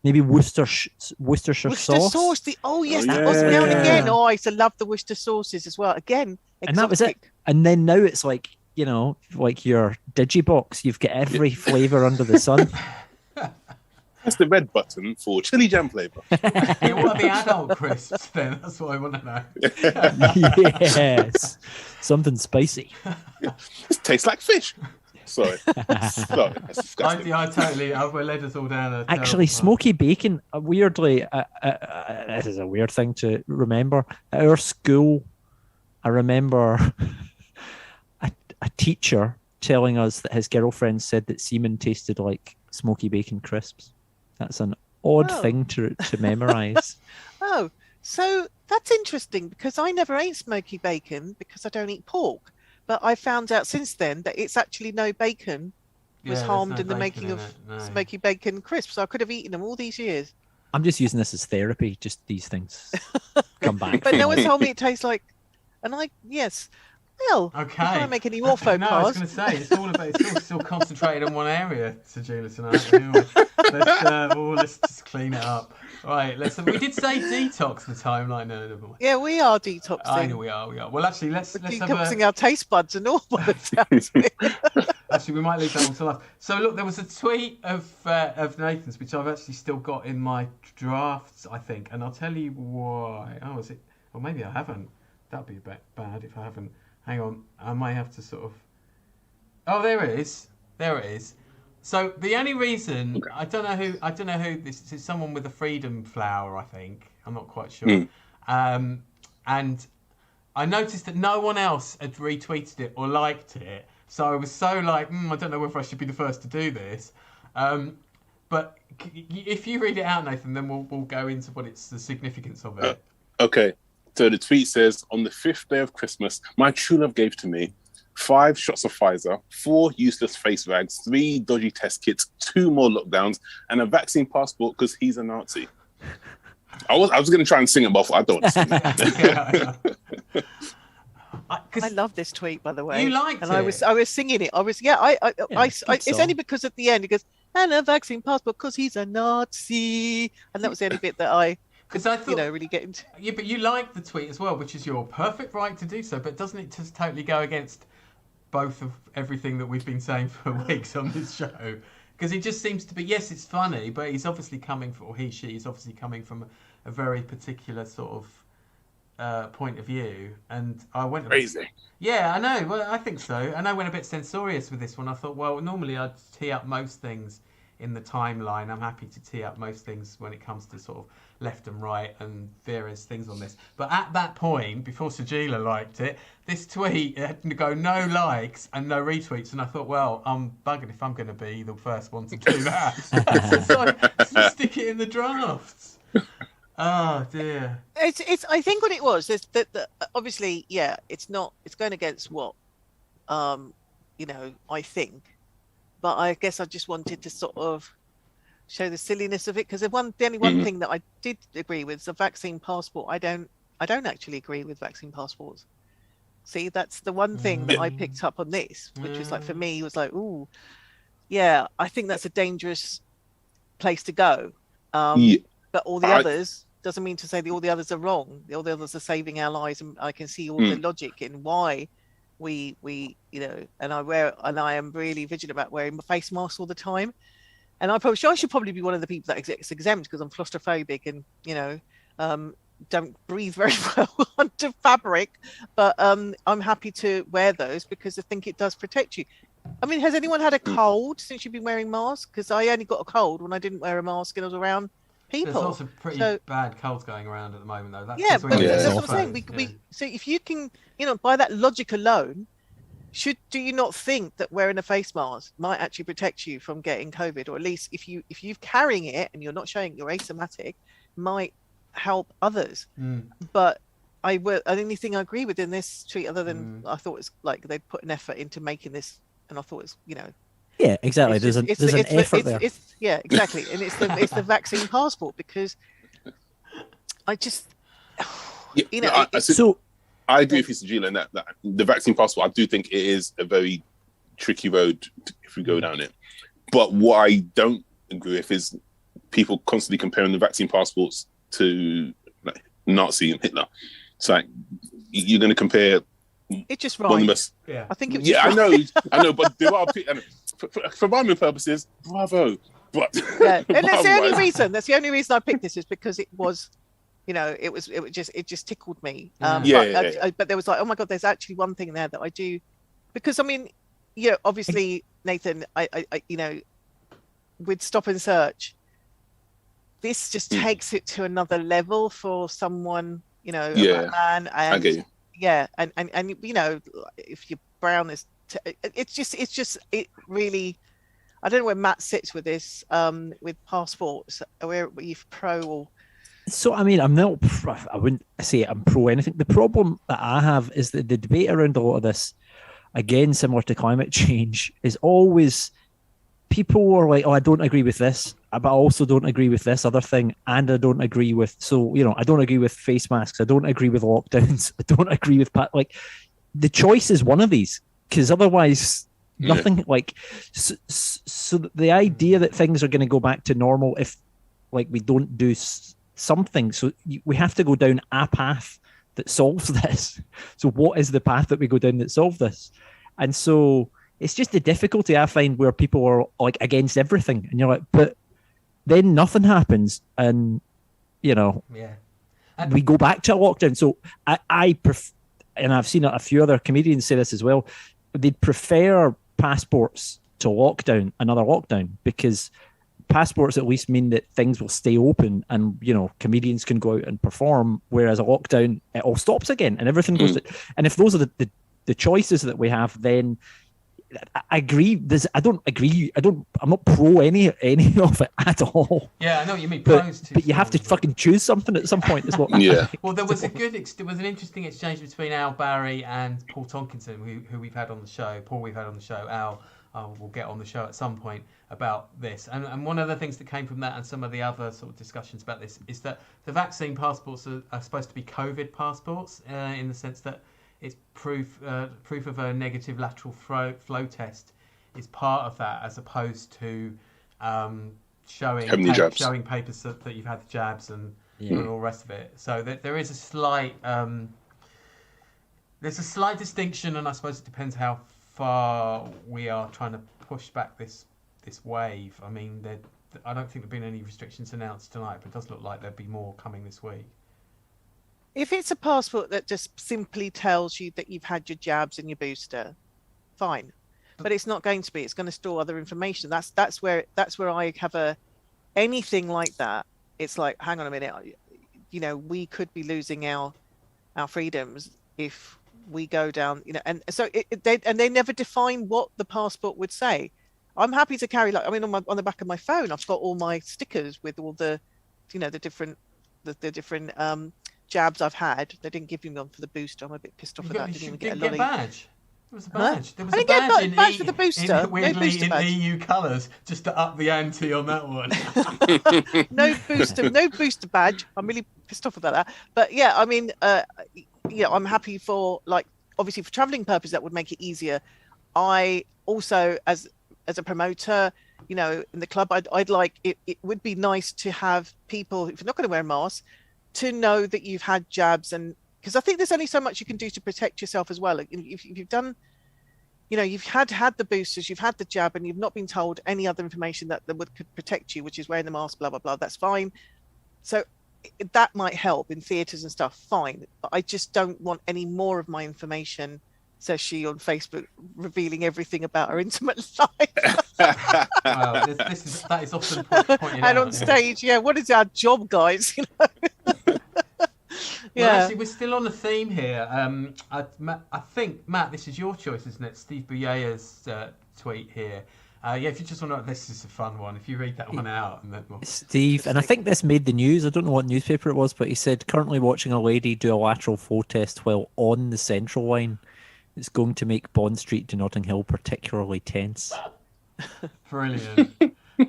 S4: maybe Worcestershire sauce.
S2: That was now and again. I used to love the Worcester sauces as well. Again, exotic.
S4: And that was it. And then now it's like like your Digibox, you've got every flavour under the sun.
S3: That's the red button for chili jam flavour.
S1: Hey, what are the adult crisps then? That's what I want to know.
S4: Yes, something spicy.
S3: It tastes like fish. Sorry, that's disgusting.
S1: I've led us all down.
S4: Actually, smoky bacon. Weirdly, this is a weird thing to remember. At our school, I remember a teacher telling us that his girlfriend said that semen tasted like smoky bacon crisps. That's an odd thing to memorize.
S2: Oh, so that's interesting because I never ate smoky bacon because I don't eat pork. But I found out since then that it's actually no bacon was harmed in the making of smoky bacon crisps. So I could have eaten them all these years.
S4: I'm just using this as therapy. Just these things come back.
S2: But no one told me it tastes like, Well,
S1: okay.
S2: Before I make any more faux
S1: No,
S2: pas.
S1: I was going to say it's all still concentrated on one area, Sajula, tonight. Anyway, let's just clean it up. Right, we did say detox the timeline. No.
S2: Yeah, we are detoxing.
S1: I know we are. Well, actually, let's
S2: detoxing our taste buds and all by the sounds of it.
S1: Actually, we might leave that one to last. So look, there was a tweet of Nathan's, which I've actually still got in my drafts, I think, and I'll tell you why. Oh, is it? Or maybe I haven't. That'd be a bit bad if I haven't. Hang on, I might have to sort of. Oh, there it is. There it is. So the only reason I don't know who this is. Someone with a freedom flower, I think. I'm not quite sure. And I noticed that no one else had retweeted it or liked it. So I was so like, I don't know whether I should be the first to do this. But if you read it out, Nathan, then we'll go into what it's the significance of it.
S3: Okay. So the tweet says, on the 5th day of Christmas, my true love gave to me 5 shots of Pfizer, 4 useless face rags, 3 dodgy test kits, 2 more lockdowns, and a vaccine passport because he's a Nazi. I was going to try and sing it, but I don't want to sing it.
S2: I love this tweet, by the way.
S1: You liked it.
S2: And I was singing it. It's only because at the end it goes, and a vaccine passport because he's a Nazi. And that was the only bit that I thought, really get into.
S1: Yeah, but you liked the tweet as well, which is your perfect right to do so. But doesn't it just totally go against both of everything that we've been saying for weeks on this show? Because he just seems to be, yes, it's funny, but he's obviously coming from, or he, she is obviously coming from a very particular sort of point of view. And I went
S3: crazy.
S1: Yeah, I know. Well, I think so. And I went a bit censorious with this one. I thought, well, normally I'd tee up most things in the timeline. I'm happy to tee up most things when it comes to sort of left and right and various things on this. But at that point, before Sajila liked it, this tweet had to go no likes and no retweets. And I thought, well, I'm bugging if I'm going to be the first one to do that. So stick it in the drafts. Oh dear.
S2: It's. I think what it was is that obviously, yeah, it's going against what, I think, but I guess I just wanted to sort of show the silliness of it because the only one thing that I did agree with is the vaccine passport. I don't actually agree with vaccine passports. See, that's the one thing that I picked up on this, which was like for me was like, ooh, yeah, I think that's a dangerous place to go. But all the others doesn't mean to say that all the others are wrong. All the others are saving our lives, and I can see all the logic in why we and I am really vigilant about wearing my face mask all the time. And I should probably be one of the people that gets exempt because I'm claustrophobic and don't breathe very well under fabric. But I'm happy to wear those because I think it does protect you. I mean, has anyone had a cold since you've been wearing masks? Because I only got a cold when I didn't wear a mask and I was around people.
S1: There's lots of pretty bad colds going around at the moment, though.
S2: That's what I'm saying. So if you can, by that logic alone, do you not think that wearing a face mask might actually protect you from getting COVID, or at least if you're carrying it and you're not showing you're asymptomatic, might help others? But the only thing I agree with in this tweet, other than I thought it's like they'd put an effort into making this, and I thought it's
S4: yeah, exactly. There's an effort there.
S2: Yeah, exactly, and it's the vaccine passport because I just
S3: I agree with you, Sajila, in that the vaccine passport, I do think it is a very tricky road if we go down it. But what I don't agree with is people constantly comparing the vaccine passports to Nazi and Hitler. It's like you're going to compare.
S2: It's just right.
S1: Yeah,
S2: I think it's
S3: I know, but there are for rhyming purposes. Bravo, but
S2: and that's the only reason. That's the only reason I picked this is because it was. It just tickled me. But there was like, oh my God, there's actually one thing there that I do, because I mean, obviously Nathan, I with Stop and Search, this just takes it to another level for someone, a man, and
S3: I get you.
S2: Yeah, and if you're brown, it really. I don't know where Matt sits with this, with passports. Where you pro or.
S4: So, I mean, I wouldn't say I'm pro anything. The problem that I have is that the debate around a lot of this, again, similar to climate change, is always people are like, oh, I don't agree with this, but I also don't agree with this other thing. And I don't agree with, I don't agree with face masks. I don't agree with lockdowns. I don't agree with, the choice is one of these, because otherwise nothing so the idea that things are going to go back to normal if we don't do something, so we have to go down a path that solves this. So what is the path that we go down that solves this? And so it's just the difficulty I find where people are like against everything, and you're like, but then nothing happens, and we go back to a lockdown. So I and I've seen a few other comedians say this as well. They'd prefer passports to another lockdown, because passports at least mean that things will stay open and comedians can go out and perform, whereas a lockdown, it all stops again and everything goes and if those are the choices that we have, then I agree. I'm not pro any of it at all.
S1: Yeah, I know what you mean.
S4: But you have to fucking choose something at some point. Is what.
S3: Yeah.
S1: Well, there was an interesting exchange between Al Barry and Paul Tonkinson, who we've had on the show. Paul, we've had on the show. Al, will get on the show at some point about this. And one of the things that came from that and some of the other sort of discussions about this is that the vaccine passports are supposed to be COVID passports in the sense that it's proof of a negative lateral flow test is part of that, as opposed to showing papers that you've had the jabs and all the rest of it. So there is a slight distinction, and I suppose it depends how far we are trying to push back this wave. I mean, I don't think there've been any restrictions announced tonight, but it does look like there'll be more coming this week.
S2: If it's a passport that just simply tells you that you've had your jabs and your booster, fine. But it's not going to be. It's going to store other information. That's where I have anything like that. It's like, hang on a minute, we could be losing our freedoms if we go down, and so they never define what the passport would say. I'm happy to carry, on the back of my phone, I've got all my stickers with all the, the different jabs I've had. They didn't give me one for the booster. I'm a bit pissed off with that.
S1: Didn't even get a badge. There was a badge.
S2: Huh?
S1: There was a badge
S2: for the booster.
S1: Weirdly,
S2: no
S1: in EU colours, just to up the ante on that one.
S2: no booster badge. I'm really pissed off about that. But yeah, I mean, I'm happy for, obviously for travelling purposes, that would make it easier. I also, as a promoter, in the club, I'd like it would be nice to have people, if you're not going to wear a mask, to know that you've had jabs, and because I think there's only so much you can do to protect yourself as well. If you've done, you've had the boosters, you've had the jab, and you've not been told any other information that could protect you, which is wearing the mask, blah blah blah. That's fine. So that might help in theatres and stuff. Fine, but I just don't want any more of my information, says she on Facebook, revealing everything about her intimate life.
S1: Wow, that is often pointed out.
S2: And on stage, what is our job, guys?
S1: Well, actually, we're still on the theme here. I think, Matt, this is your choice, isn't it? Steve Bugeja's tweet here. If you just want to, this is a fun one. If you read that one out. And then
S4: Steve, and I think this made the news. I don't know what newspaper it was, but he said, currently watching a lady do a lateral flow test while on the central line. It's going to make Bond Street to Notting Hill particularly tense.
S1: Brilliant.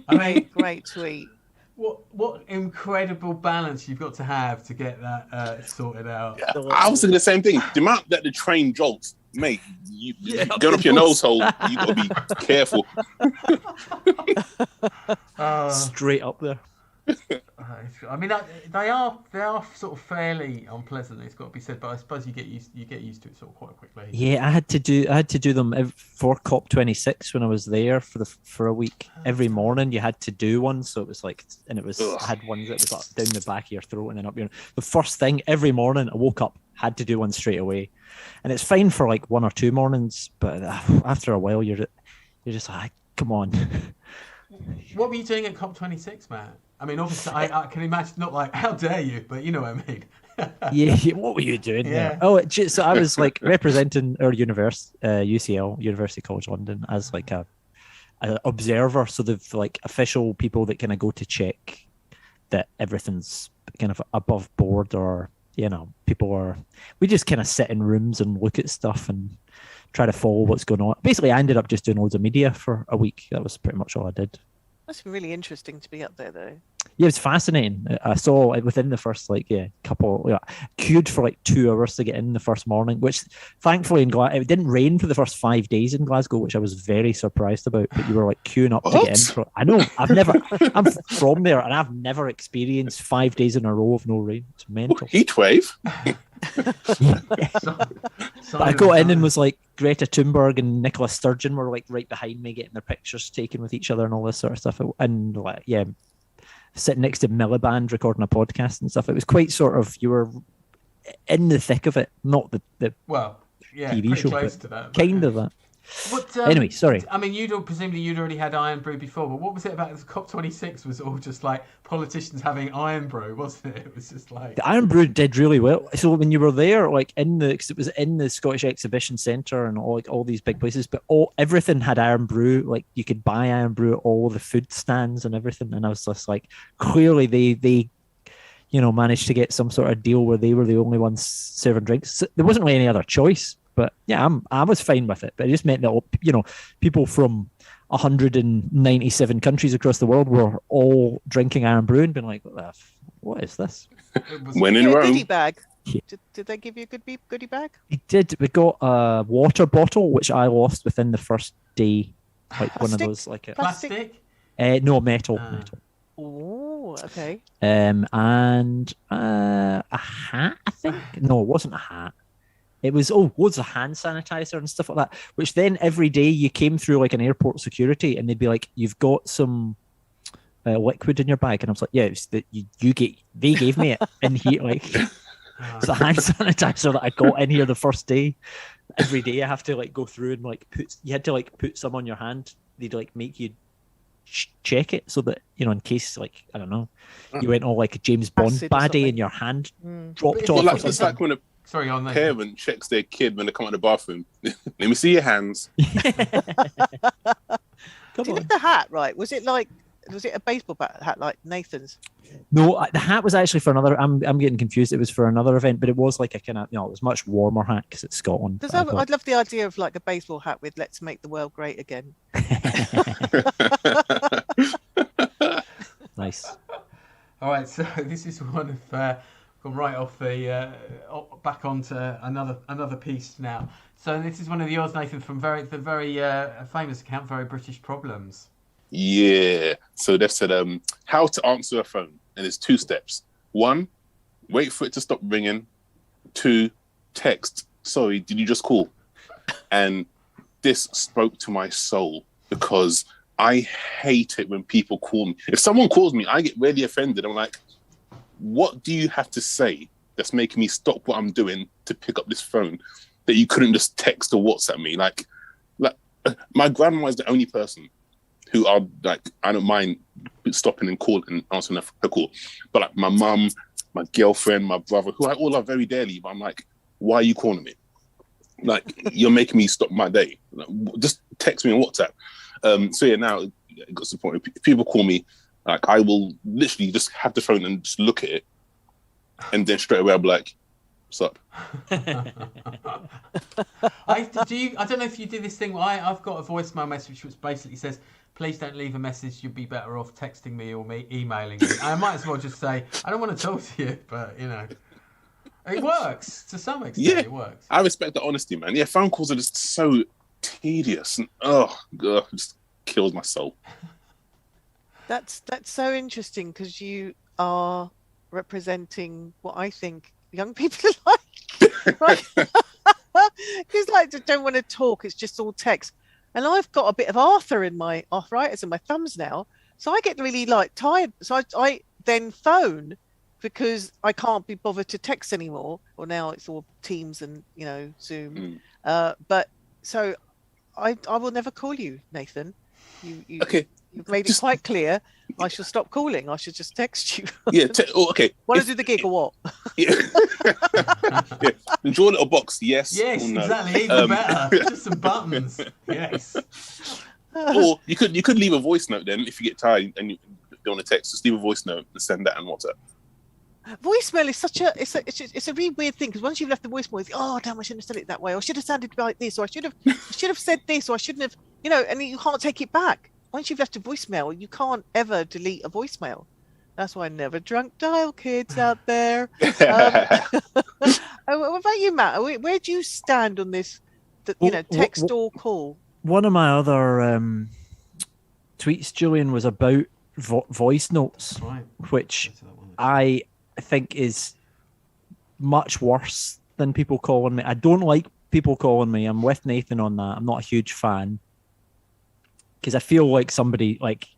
S1: I mean,
S2: great tweet.
S1: What incredible balance you've got to have to get that sorted out.
S3: Yeah, I was thinking the same thing. The amount that the train jolts, mate, going up your nose hole, you got to be careful.
S4: Straight up there.
S1: I mean, they are sort of fairly unpleasant. It's got to be said, but I suppose you get used to it sort of quite quickly.
S4: Yeah, I had to do them for COP26 when I was there for a week. Every morning you had to do one, so it was like, and it was I had one that was like down the back of your throat and then up your. The first thing every morning I woke up, had to do one straight away, and it's fine for like 1 or 2 mornings, but after a while you're just like, come on.
S1: What were you doing at COP26, Matt? I mean, obviously, I can imagine, not like, how dare you, but you know what I mean.
S4: Yeah, what were you doing there? Oh, so I was like representing our university, UCL, University College London, as like a observer. So they've like official people that kind of go to check that everything's kind of above board, or we just kind of sit in rooms and look at stuff and try to follow what's going on. Basically, I ended up just doing loads of media for a week. That was pretty much all I did.
S2: That's really interesting to be up there, though.
S4: Yeah, it's fascinating. I saw within the first couple, queued for 2 hours to get in the first morning, which thankfully it didn't rain for the first 5 days in Glasgow, which I was very surprised about. But you were queuing up to get in. I know. I'm from there, and I've never experienced 5 days in a row of no rain. It's mental.
S3: Heat wave.
S4: But I got in and was like Greta Thunberg and Nicola Sturgeon were like right behind me getting their pictures taken with each other and all this sort of stuff. And like, yeah, sitting next to Miliband recording a podcast and stuff. It was quite sort of, you were in the thick of it, not the TV show,
S1: close to that,
S4: kind of that.
S1: What,
S4: anyway, sorry.
S1: I mean, presumably you'd already had Iron Brew before, but what was it about COP26 was all just like politicians having Iron Brew, wasn't it? It was just like...
S4: The Iron Brew did really well. So when you were there, like cause it was in the Scottish Exhibition Centre and all these big places, but everything had Iron Brew. Like you could buy Iron Brew at all the food stands and everything. And I was just like, clearly they managed to get some sort of deal where they were the only ones serving drinks. So there wasn't really any other choice. But yeah, I was fine with it. But it just meant that, people from 197 countries across the world were all drinking Iron Brew and being like, what is this?
S3: When in Rome.
S2: Goodie bag. Yeah. Did they give you a goodie bag?
S4: We did. We got a water bottle, which I lost within the first day. Like
S2: Plastic?
S4: One of those, like a
S1: Plastic?
S4: No, metal.
S2: Oh, okay.
S4: And a hat, I think. No, it wasn't a hat. It was loads of hand sanitizer and stuff like that. Which then every day you came through like an airport security, and they'd be like, "You've got some liquid in your bag," and I was like, "Yeah, it's that they gave me it in here." Like it's the hand sanitizer that I got in here the first day. Every day I have to like go through and like put some on your hand. They'd like make you check it so that in case like I don't know, you went all like a James Bond baddie and your hand dropped off.
S3: Well, it's like when a parent checks their kid when they come out of the bathroom. Let me see your hands.
S2: Do you think the hat, right? Was it a baseball hat like Nathan's?
S4: No, the hat was actually for another. I'm getting confused. It was for another event, but it was like a kind of it was much warmer hat because it's Scotland.
S2: I'd love the idea of like a baseball hat with "Let's make the world great again."
S4: Nice.
S1: All right, so this is one of gone right off the back onto another piece now. So this is one of yours, Nathan, from the very famous account, Very British Problems.
S3: Yeah. So they've said how to answer a phone, and it's 2 steps. 1, wait for it to stop ringing. 2, text, sorry, did you just call? And this spoke to my soul because I hate it when people call me. If someone calls me, I get really offended. I'm like, what do you have to say that's making me stop what I'm doing to pick up this phone that you couldn't just text or WhatsApp me? Like my grandma is the only person who I don't mind stopping and calling and answering her call. But like my mum, my girlfriend, my brother, who I all love very dearly, but I'm like, why are you calling me? Like, you're making me stop my day. Like, just text me on WhatsApp. So yeah, now it got to the point where people call me, like I will literally just have the phone and just look at it, and then straight away I'll be like, "What's up?"
S1: I don't know if you do this thing. I've got a voicemail message which basically says, "Please don't leave a message. You'd be better off texting me or emailing me." I might as well just say, "I don't want to talk to you," but it works to some extent.
S3: Yeah,
S1: it works.
S3: I respect the honesty, man. Yeah, phone calls are just so tedious and it just kills my soul.
S2: That's so interesting because you are representing what I think young people are like, right? Because like they don't want to talk; it's just all text. And I've got a bit of arthritis in my thumbs now, so I get really like tired. So I then phone because I can't be bothered to text anymore. Or now it's all Teams and Zoom. But so I will never call you, Nathan. You
S3: okay.
S2: You've made it quite clear. I shall stop calling. I should just text you.
S3: Yeah. Okay.
S2: Want to do the gig or what?
S3: Yeah. Yeah. Draw a little box. Yes.
S1: Yes.
S3: Or no.
S1: Exactly. Even better. Just some buttons. Yes.
S3: Or you could leave a voice note then if you get tired and you don't want to text. Just leave a voice note and send that on WhatsApp.
S2: Voicemail is it's a really weird thing because once you've left the voicemail, it's damn, I shouldn't have said it that way. Or I should have sounded like this, or I should have said this, or I shouldn't have. And you can't take it back. Once you've left a voicemail, you can't ever delete a voicemail. That's why I never drunk dial, kids out there. What about you, Matt? Where do you stand on this? Text or call?
S4: One of my other tweets, Julian, was about voice notes,
S1: right,
S4: which I think is much worse than people calling me. I don't like people calling me. I'm with Nathan on that. I'm not a huge fan because I feel like somebody like,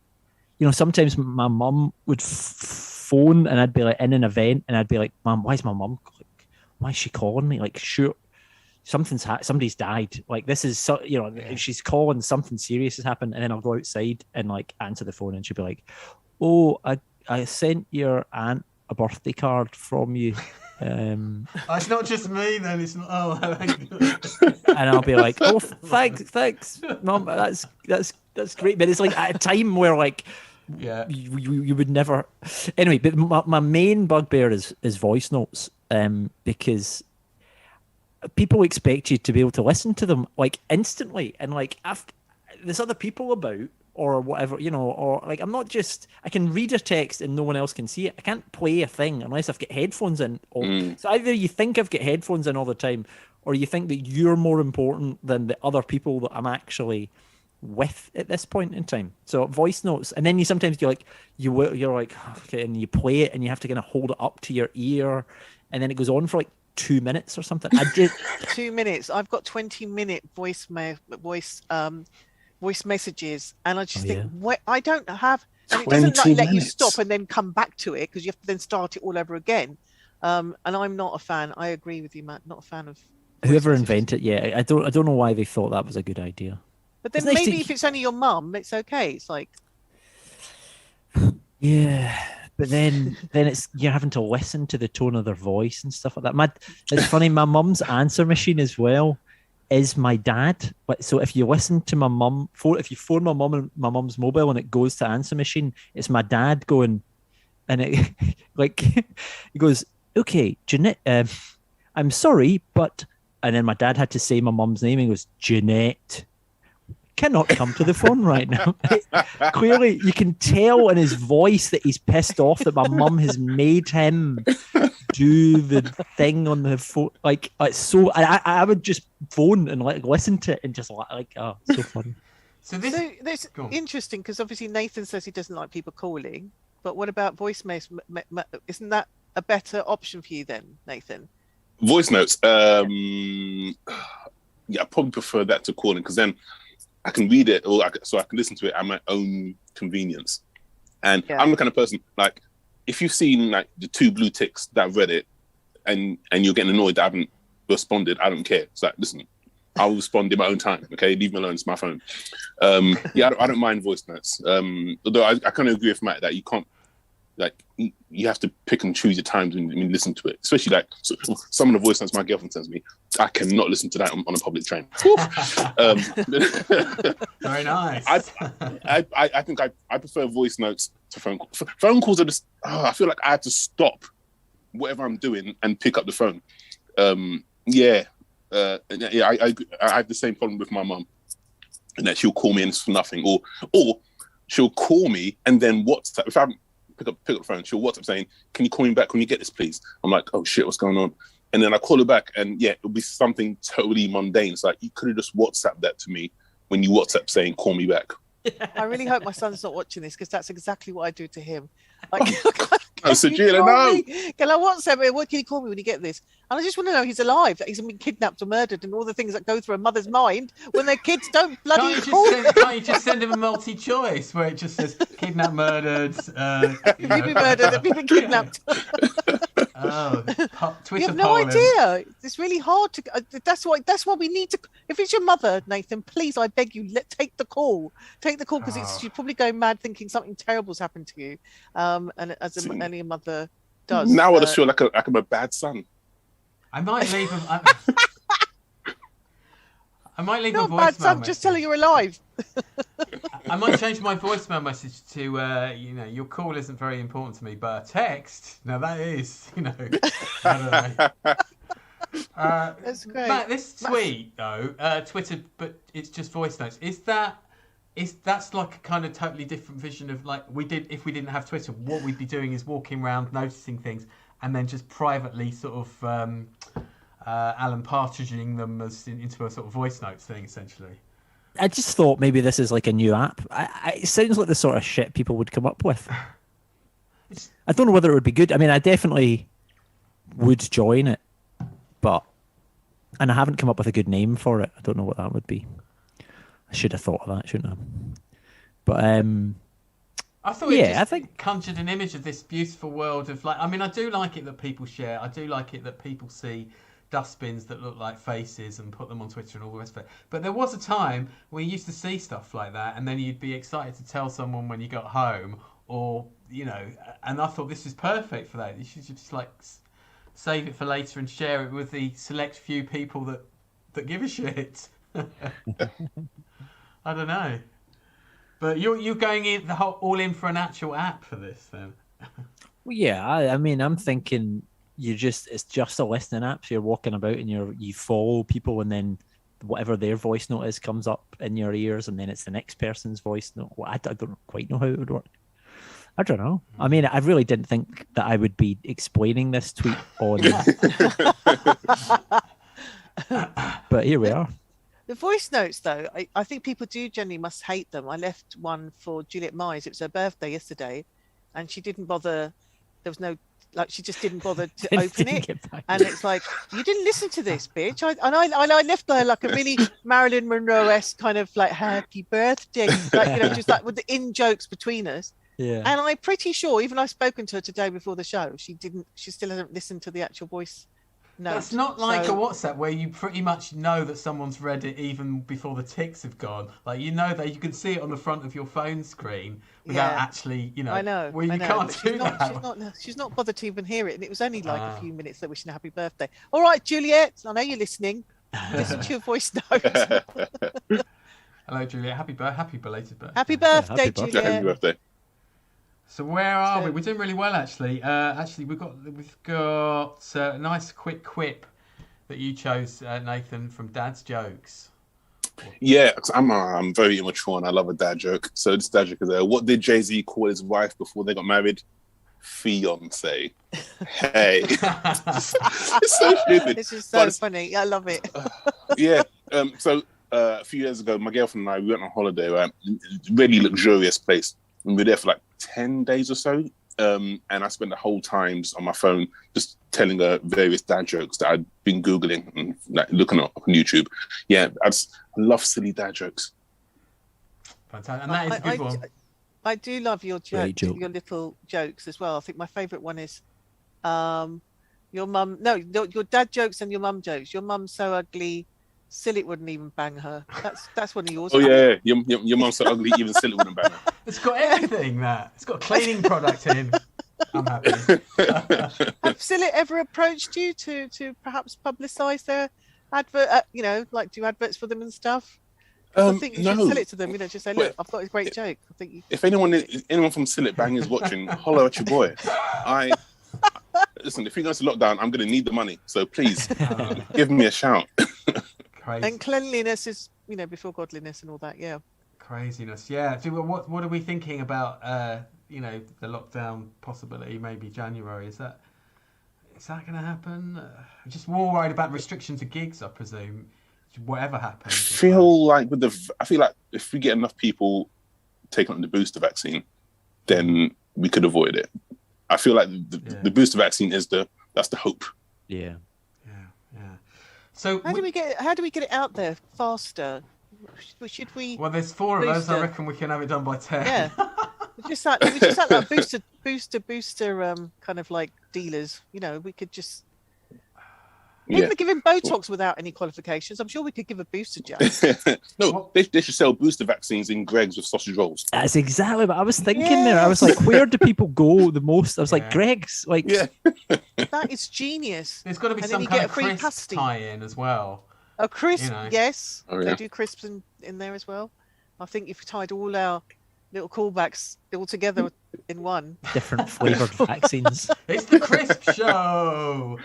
S4: sometimes my mum would phone and I'd be like in an event and I'd be like, Mum, why is my mum? Why is she calling me? Like, sure, somebody's died. Like, this is if she's calling, something serious has happened, and then I'll go outside and like answer the phone, and she'll be like, "Oh, I sent your aunt a birthday card from you."
S1: It's not just me then. It's not. Oh,
S4: and I'll be like, "Oh, thanks, Mum. That's great." But it's like at a time where like, you would never. Anyway, but my main bugbear is voice notes, because people expect you to be able to listen to them like instantly, and like after there's other people about or whatever, or like I can read a text and no one else can see it. I can't play a thing unless I've got headphones in. So either you think I've got headphones in all the time, or you think that you're more important than the other people that I'm actually with at this point in time. So voice notes, and then you're like okay, and you play it and you have to kind of hold it up to your ear, and then it goes on for like 2 minutes or something. I did
S2: 2 minutes. I've got 20-minute voice messages, and I just think, I don't have. And it doesn't let you stop and then come back to it, because you have to then start it all over again. And I'm not a fan. I agree with you, Matt. Not a fan of
S4: whoever invented. Yeah, I don't know why they thought that was a good idea.
S2: But then maybe if it's only your mum, it's okay. It's like,
S4: yeah. But then it's you're having to listen to the tone of their voice and stuff like that. It's funny. My mum's answer machine as well is my dad. So if you listen to my mum, if you phone my mum and my mum's mobile and it goes to answer machine, it's my dad going, and it like he goes, "Okay, Jeanette, I'm sorry, but," and then my dad had to say my mum's name. And he goes, "Jeanette cannot come to the phone right now." Clearly, you can tell in his voice that he's pissed off that my mum has made him do the thing on the phone. Like, it's so. I would just phone and like listen to it and just like, oh, so funny.
S2: So this interesting, because obviously Nathan says he doesn't like people calling, but what about voice notes? Isn't that a better option for you then, Nathan?
S3: Voice notes. I probably prefer that to calling, because then I can read it, so I can listen to it at my own convenience. And I'm the kind of person, like, if you've seen like the 2 blue ticks that I've read it, and you're getting annoyed that I haven't responded, I don't care. It's like, listen, I'll respond in my own time. Okay, leave me alone. It's my phone. I don't mind voice notes. Although I kind of agree with Matt that you can't, like, you have to pick and choose your times when you listen to it. Especially like some of the voice notes my girlfriend sends me, I cannot listen to that on a public train.
S1: Very nice.
S3: I think I prefer voice notes to phone calls. Phone calls are just, I feel like I have to stop whatever I'm doing and pick up the phone. I have the same problem with my mum, and that she'll call me and it's for nothing, or she'll call me and then WhatsApp. If I haven't pick up the phone, she'll WhatsApp saying, "Can you call me back when you get this, please?" I'm like, "Oh shit, what's going on?" And then I call her back, and it'll be something totally mundane. It's like, you could have just WhatsApped that to me when you WhatsApp saying, "Call me back."
S2: I really hope my son's not watching this, because that's exactly what I do to him. Like,
S3: so Gina, no.
S2: Can I WhatsApp him? What can you call me when you get this? And I just want to know he's alive, that he's been kidnapped or murdered, and all the things that go through a mother's mind when their kids don't bloody call.
S1: Can't you just send him a multi-choice where it just says kidnapped, murdered?
S2: You've been murdered. Have you been kidnapped?
S1: Twitter.
S2: You have no idea. It's really hard to. That's why we need to. If it's your mother, Nathan, please, I beg you, take the call. Take the call, because she's probably going mad thinking something terrible's happened to you. And as any mother does.
S3: Now I just feel like I'm a bad son.
S1: I might leave him. I might leave a voicemail
S2: bad son,
S1: message.
S2: just tell her you're alive.
S1: I might change my voicemail message to, your call isn't very important to me, but a text, now that is, I don't know.
S2: That's great.
S1: Matt, this tweet, though, Twitter, but it's just voice notes. That's like a kind of totally different vision of, like, if we didn't have Twitter, what we'd be doing is walking around, noticing things, and then just privately sort of Alan partridging them into a sort of voice notes thing, essentially.
S4: I just thought maybe this is like a new app. It sounds like the sort of shit people would come up with. I don't know whether it would be good. I mean, I definitely would join it, but And I haven't come up with a good name for it. I don't know what that would be. I should have thought of that, shouldn't I? But
S1: I thought I think conjured an image of this beautiful world of like. I mean, I do like it that people share. I do like it that people see dustbins that look like faces and put them on Twitter and all the rest of it. But there was a time where you used to see stuff like that, and then you'd be excited to tell someone when you got home, or And I thought this is perfect for that. You should just like save it for later and share it with the select few people that give a shit. I don't know. But you're going in all in for an actual app for this then?
S4: Well, yeah, I mean, I'm thinking it's just a listening app. So you're walking about and you follow people, and then whatever their voice note is comes up in your ears, and then it's the next person's voice note. Well, I don't quite know how it would work. I don't know. I mean, I really didn't think that I would be explaining this tweet on. But here we are.
S2: The voice notes, though, I think people do generally must hate them. I left one for Juliet Mize. It was her birthday yesterday, and she didn't bother. There was no, she just didn't bother to open it. And it's like, you didn't listen to this, bitch. I left her like a really Marilyn Monroe-esque kind of like happy birthday, just like with the in-jokes between us.
S4: Yeah.
S2: And I'm pretty sure, even I've spoken to her today before the show, she still hasn't listened to the actual voice. No,
S1: it's not like a WhatsApp where you pretty much know that someone's read it even before the ticks have gone. Like that you can see it on the front of your phone screen without actually,
S2: I know.
S1: Well, you can't do that.
S2: She's not bothered to even hear it, and it was only like a few minutes that wishing a happy birthday. All right, Juliet, I know you're listening. Listen to your voice note.
S1: Hello, Juliet. Happy belated birthday.
S2: Happy birthday, Juliet.
S3: Happy birthday.
S1: So where are we? We're doing really well, actually. We've got a nice quick quip that you chose, Nathan, from Dad's Jokes.
S3: Yeah, cause I'm very immature and I love a dad joke. So this dad joke is what did Jay-Z call his wife before they got married? Fiance. Hey, it's so stupid.
S2: This is so funny. I love it.
S3: Yeah. So a few years ago, my girlfriend and I went on holiday, right? Really luxurious place. And we were there for like 10 days or so. And I spent the whole time on my phone just telling her various dad jokes that I'd been Googling and like, looking up on YouTube. Yeah, I love silly dad jokks.
S1: Fantastic. And that is a good one.
S2: I do love your jokes, your little jokes as well. I think my favourite one is your dad jokes and your mum jokes. Your mum's so ugly, Sillet wouldn't even bang her. That's one of yours.
S3: Oh yeah, your mum's so ugly, even Sillet wouldn't bang her.
S1: It's got everything. It's got a cleaning product in. I'm happy.
S2: Have Sillet ever approached you to perhaps publicise their advert? Like do adverts for them and stuff. I think you should sell it to them. Just say, look, I've got a great joke. I think
S3: if anyone from Sillet Bang is watching, holler at your boy. Listen, if he goes to lockdown, I'm going to need the money. So please, give me a shout.
S1: Crazy.
S2: And cleanliness is, before godliness and all that. Yeah.
S1: Craziness. Yeah. So what are we thinking about? The lockdown possibility, maybe January. Is that going to happen? Just more worried about restrictions of gigs, I presume. Whatever happens.
S3: I feel like if we get enough people taking up the booster vaccine, then we could avoid it. I feel like the booster vaccine that's the hope.
S4: Yeah.
S1: So
S2: how do we get it out there faster? Should we?
S1: Well, there's 4 of us. I reckon we can have it done by 10.
S2: Yeah. Just like booster kind of like dealers. We could just. People are giving Botox without any qualifications. I'm sure we could give a booster jab.
S3: No, they should sell booster vaccines in Greggs with sausage rolls.
S4: That's exactly what I was thinking there. I was like, where do people go the most? I was like, Greggs. Like,
S2: that is genius.
S1: There's got to be some kind of crisp tie-in as well.
S2: A crisp, yes.
S3: Oh, yeah.
S2: They do crisps in there as well. I think if we tied all our little callbacks all together in one.
S4: Different flavoured vaccines.
S1: It's the Crisp Show.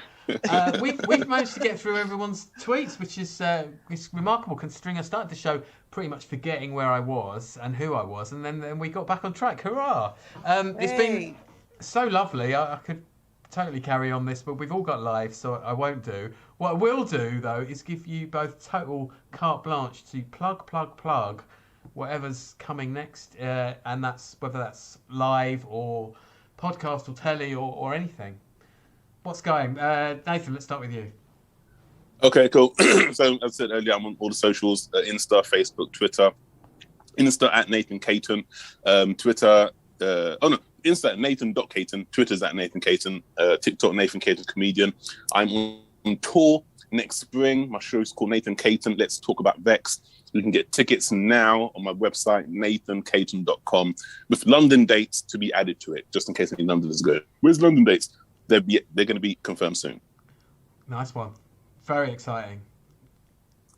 S1: We've managed to get through everyone's tweets, which is it's remarkable considering I started the show pretty much forgetting where I was and who I was, and then we got back on track. Hurrah! It's been so lovely. I could totally carry on this, but we've all got lives, so I won't do. What I will do, though, is give you both total carte blanche to plug whatever's coming next, and that's whether that's live or podcast or telly or anything. What's going? Nathan, let's start with you.
S3: Okay, cool. So as I said earlier, I'm on all the socials: Insta, Facebook, Twitter. Insta at Nathan Caton, Twitter. Insta at Nathan.Caton, Twitter's at Nathan Caton, TikTok Nathan Caton Comedian. I'm on tour next spring. My show is called Nathan Caton. Let's talk about Vex. You can get tickets now on my website, nathancaton.com, with London dates to be added to it, just in case any Londoners go, where's London dates? They're going to be confirmed soon.
S1: Nice one. Very exciting.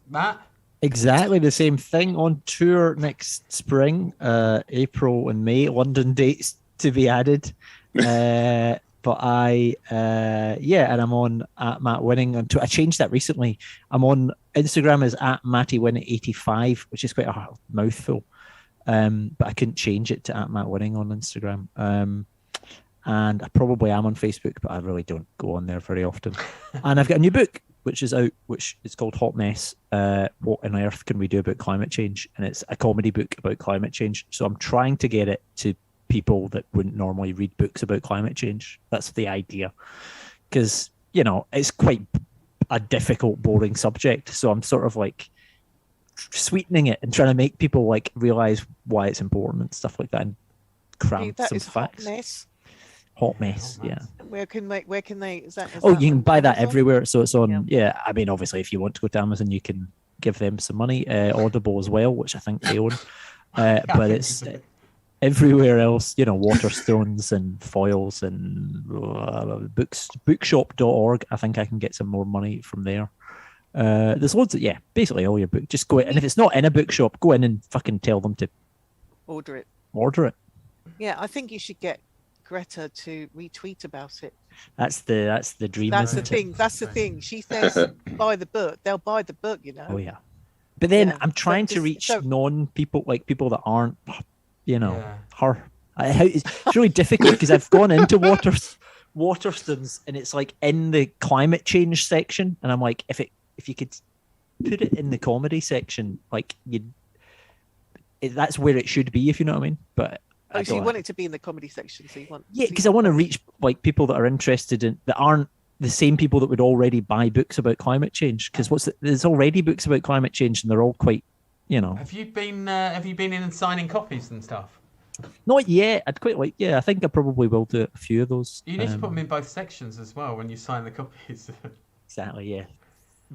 S1: Matt?
S4: Exactly the same thing, on tour next spring, April and May, London dates to be added. But and I'm on at Matt Winning. I changed that recently. I'm on Instagram as at MattyWin85, which is quite a mouthful. But I couldn't change it to at Matt Winning on Instagram. And I probably am on Facebook, but I really don't go on there very often. And I've got a new book, which is out, which is called Hot Mess. What on earth can we do about climate change? And it's a comedy book about climate change. So I'm trying to get it to people that wouldn't normally read books about climate change. That's the idea. Because, it's quite a difficult, boring subject. So I'm sort of like sweetening it and trying to make people like realize why it's important and stuff like that, and cram some facts. Hot mess, yeah.
S2: Where can they? Is that?
S4: You can buy that everywhere. So it's on. Yeah, I mean, obviously, if you want to go to Amazon, you can give them some money. Audible as well, which I think they own. But it's everywhere else. Waterstones and foils and books. Bookshop.org. I think I can get some more money from there. There's loads of basically all your book. Just go in, and if it's not in a bookshop, go in and fucking tell them to
S2: order it.
S4: Yeah,
S2: I think you should get Greta to retweet about it.
S4: That's the dream.
S2: That's the thing. She says buy the book. They'll buy the book,
S4: Oh yeah. But then I'm trying to reach non-people, like people that aren't, her. It's really difficult because I've gone into Waterstones and it's like in the climate change section, and I'm like, if you could put it in the comedy section, like that's where it should be, if you know what I mean. But
S2: so you want it to be in the comedy section? So you want?
S4: Yeah, because I want to reach like people that are interested in, that aren't the same people that would already buy books about climate change. Because there's already books about climate change, and they're all quite,
S1: Have you been in and signing copies and stuff?
S4: Not yet. I'd quite like. Yeah, I think I probably will do a few of those.
S1: You need to put them in both sections as well when you sign the copies.
S4: Exactly. Yeah,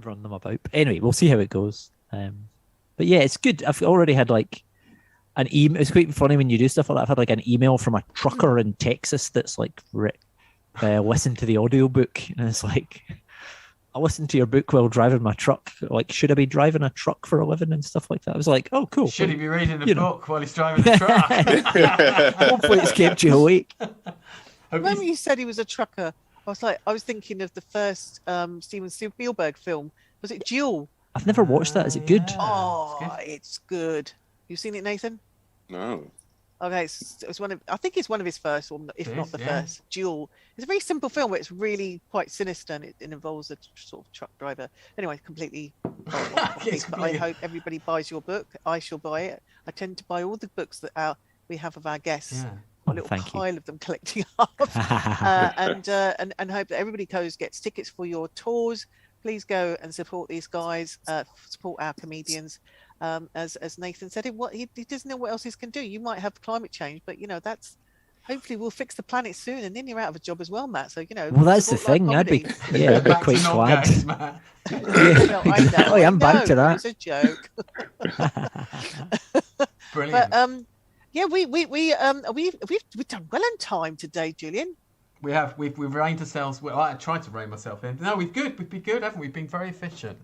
S4: run them about. But anyway, we'll see how it goes. But yeah, it's good. I've already had like an email. It's quite funny when you do stuff like that. I've had like an email from a trucker in Texas that's like, listen to the audiobook, and it's like, I listened to your book while driving my truck. Like, should I be driving a truck for a living and stuff like that? I was like, oh, cool.
S1: Should he be reading the book while he's driving the truck?
S4: Hopefully it's kept you awake.
S2: Remember you said he was a trucker. I was thinking of the first Steven Spielberg film. Was it Duel?
S4: I've never watched that. Is it good?
S2: It's good. You've seen it, Nathan?
S3: No.
S2: Okay, it's one of. I think it's one of his first, or if not the first. Duel. It's a very simple film, but it's really quite sinister, and it involves a sort of truck driver. Anyway, completely. But I hope everybody buys your book. I shall buy it. I tend to buy all the books that we have of our guests. Yeah. A little pile of them collecting up, and hope that everybody gets tickets for your tours. Please go and support these guys. Support our comedians. As Nathan said, he doesn't know what else he can do. You might have climate change, but that's hopefully we'll fix the planet soon, and then you're out of a job as well, Matt. So
S4: Well, that's the thing. I'd be quite glad. I'm back to that.
S2: It's a joke.
S1: Brilliant.
S2: But we've done well in time today, Julian.
S1: We have. We've reined ourselves. Well, I tried to rein myself in. No, we've been good, haven't we? We've been very efficient.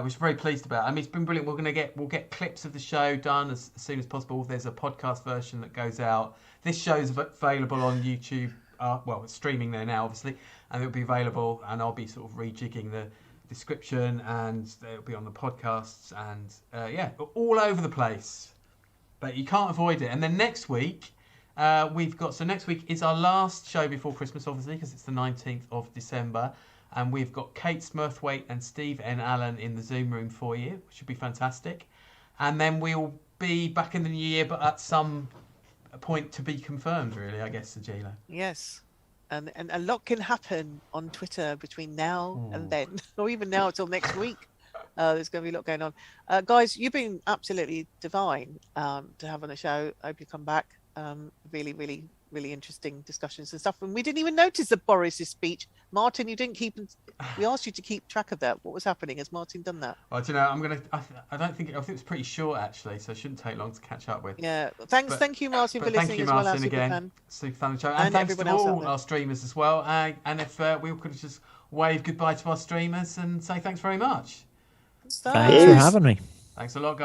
S1: Which we're very pleased about. I mean, it's been brilliant. We'll get clips of the show done as soon as possible. There's a podcast version that goes out. This show's available on YouTube. It's streaming there now, obviously, and it'll be available. And I'll be sort of rejigging the description, and it'll be on the podcasts, and all over the place. But you can't avoid it. And then next week, next week is our last show before Christmas, obviously, because it's the 19th of December. And we've got Kate Smurthwaite and Steve N. Allen in the Zoom room for you, which should be fantastic. And then we'll be back in the new year, but at some point to be confirmed, really, I guess, Sajila.
S2: Yes. And a lot can happen on Twitter between now and then, or even now until next week. There's going to be a lot going on. Guys, you've been absolutely divine to have on the show. I hope you come back. Really, really, really interesting discussions and stuff. And we didn't even notice that Boris's speech. Martin, you didn't keep. We asked you to keep track of that. What was happening? Has Martin done that?
S1: Well, do you know, I don't think. I think it was pretty short actually, so it shouldn't take long to catch up with.
S2: Yeah. Thank you, Martin, for listening
S1: thank you,
S2: as well.
S1: Martin,
S2: Again.
S1: Super fan of the show, and thanks to all our streamers as well. And if we could just wave goodbye to our streamers and say thanks very much.
S4: Thanks for having me.
S1: Thanks a lot, guys.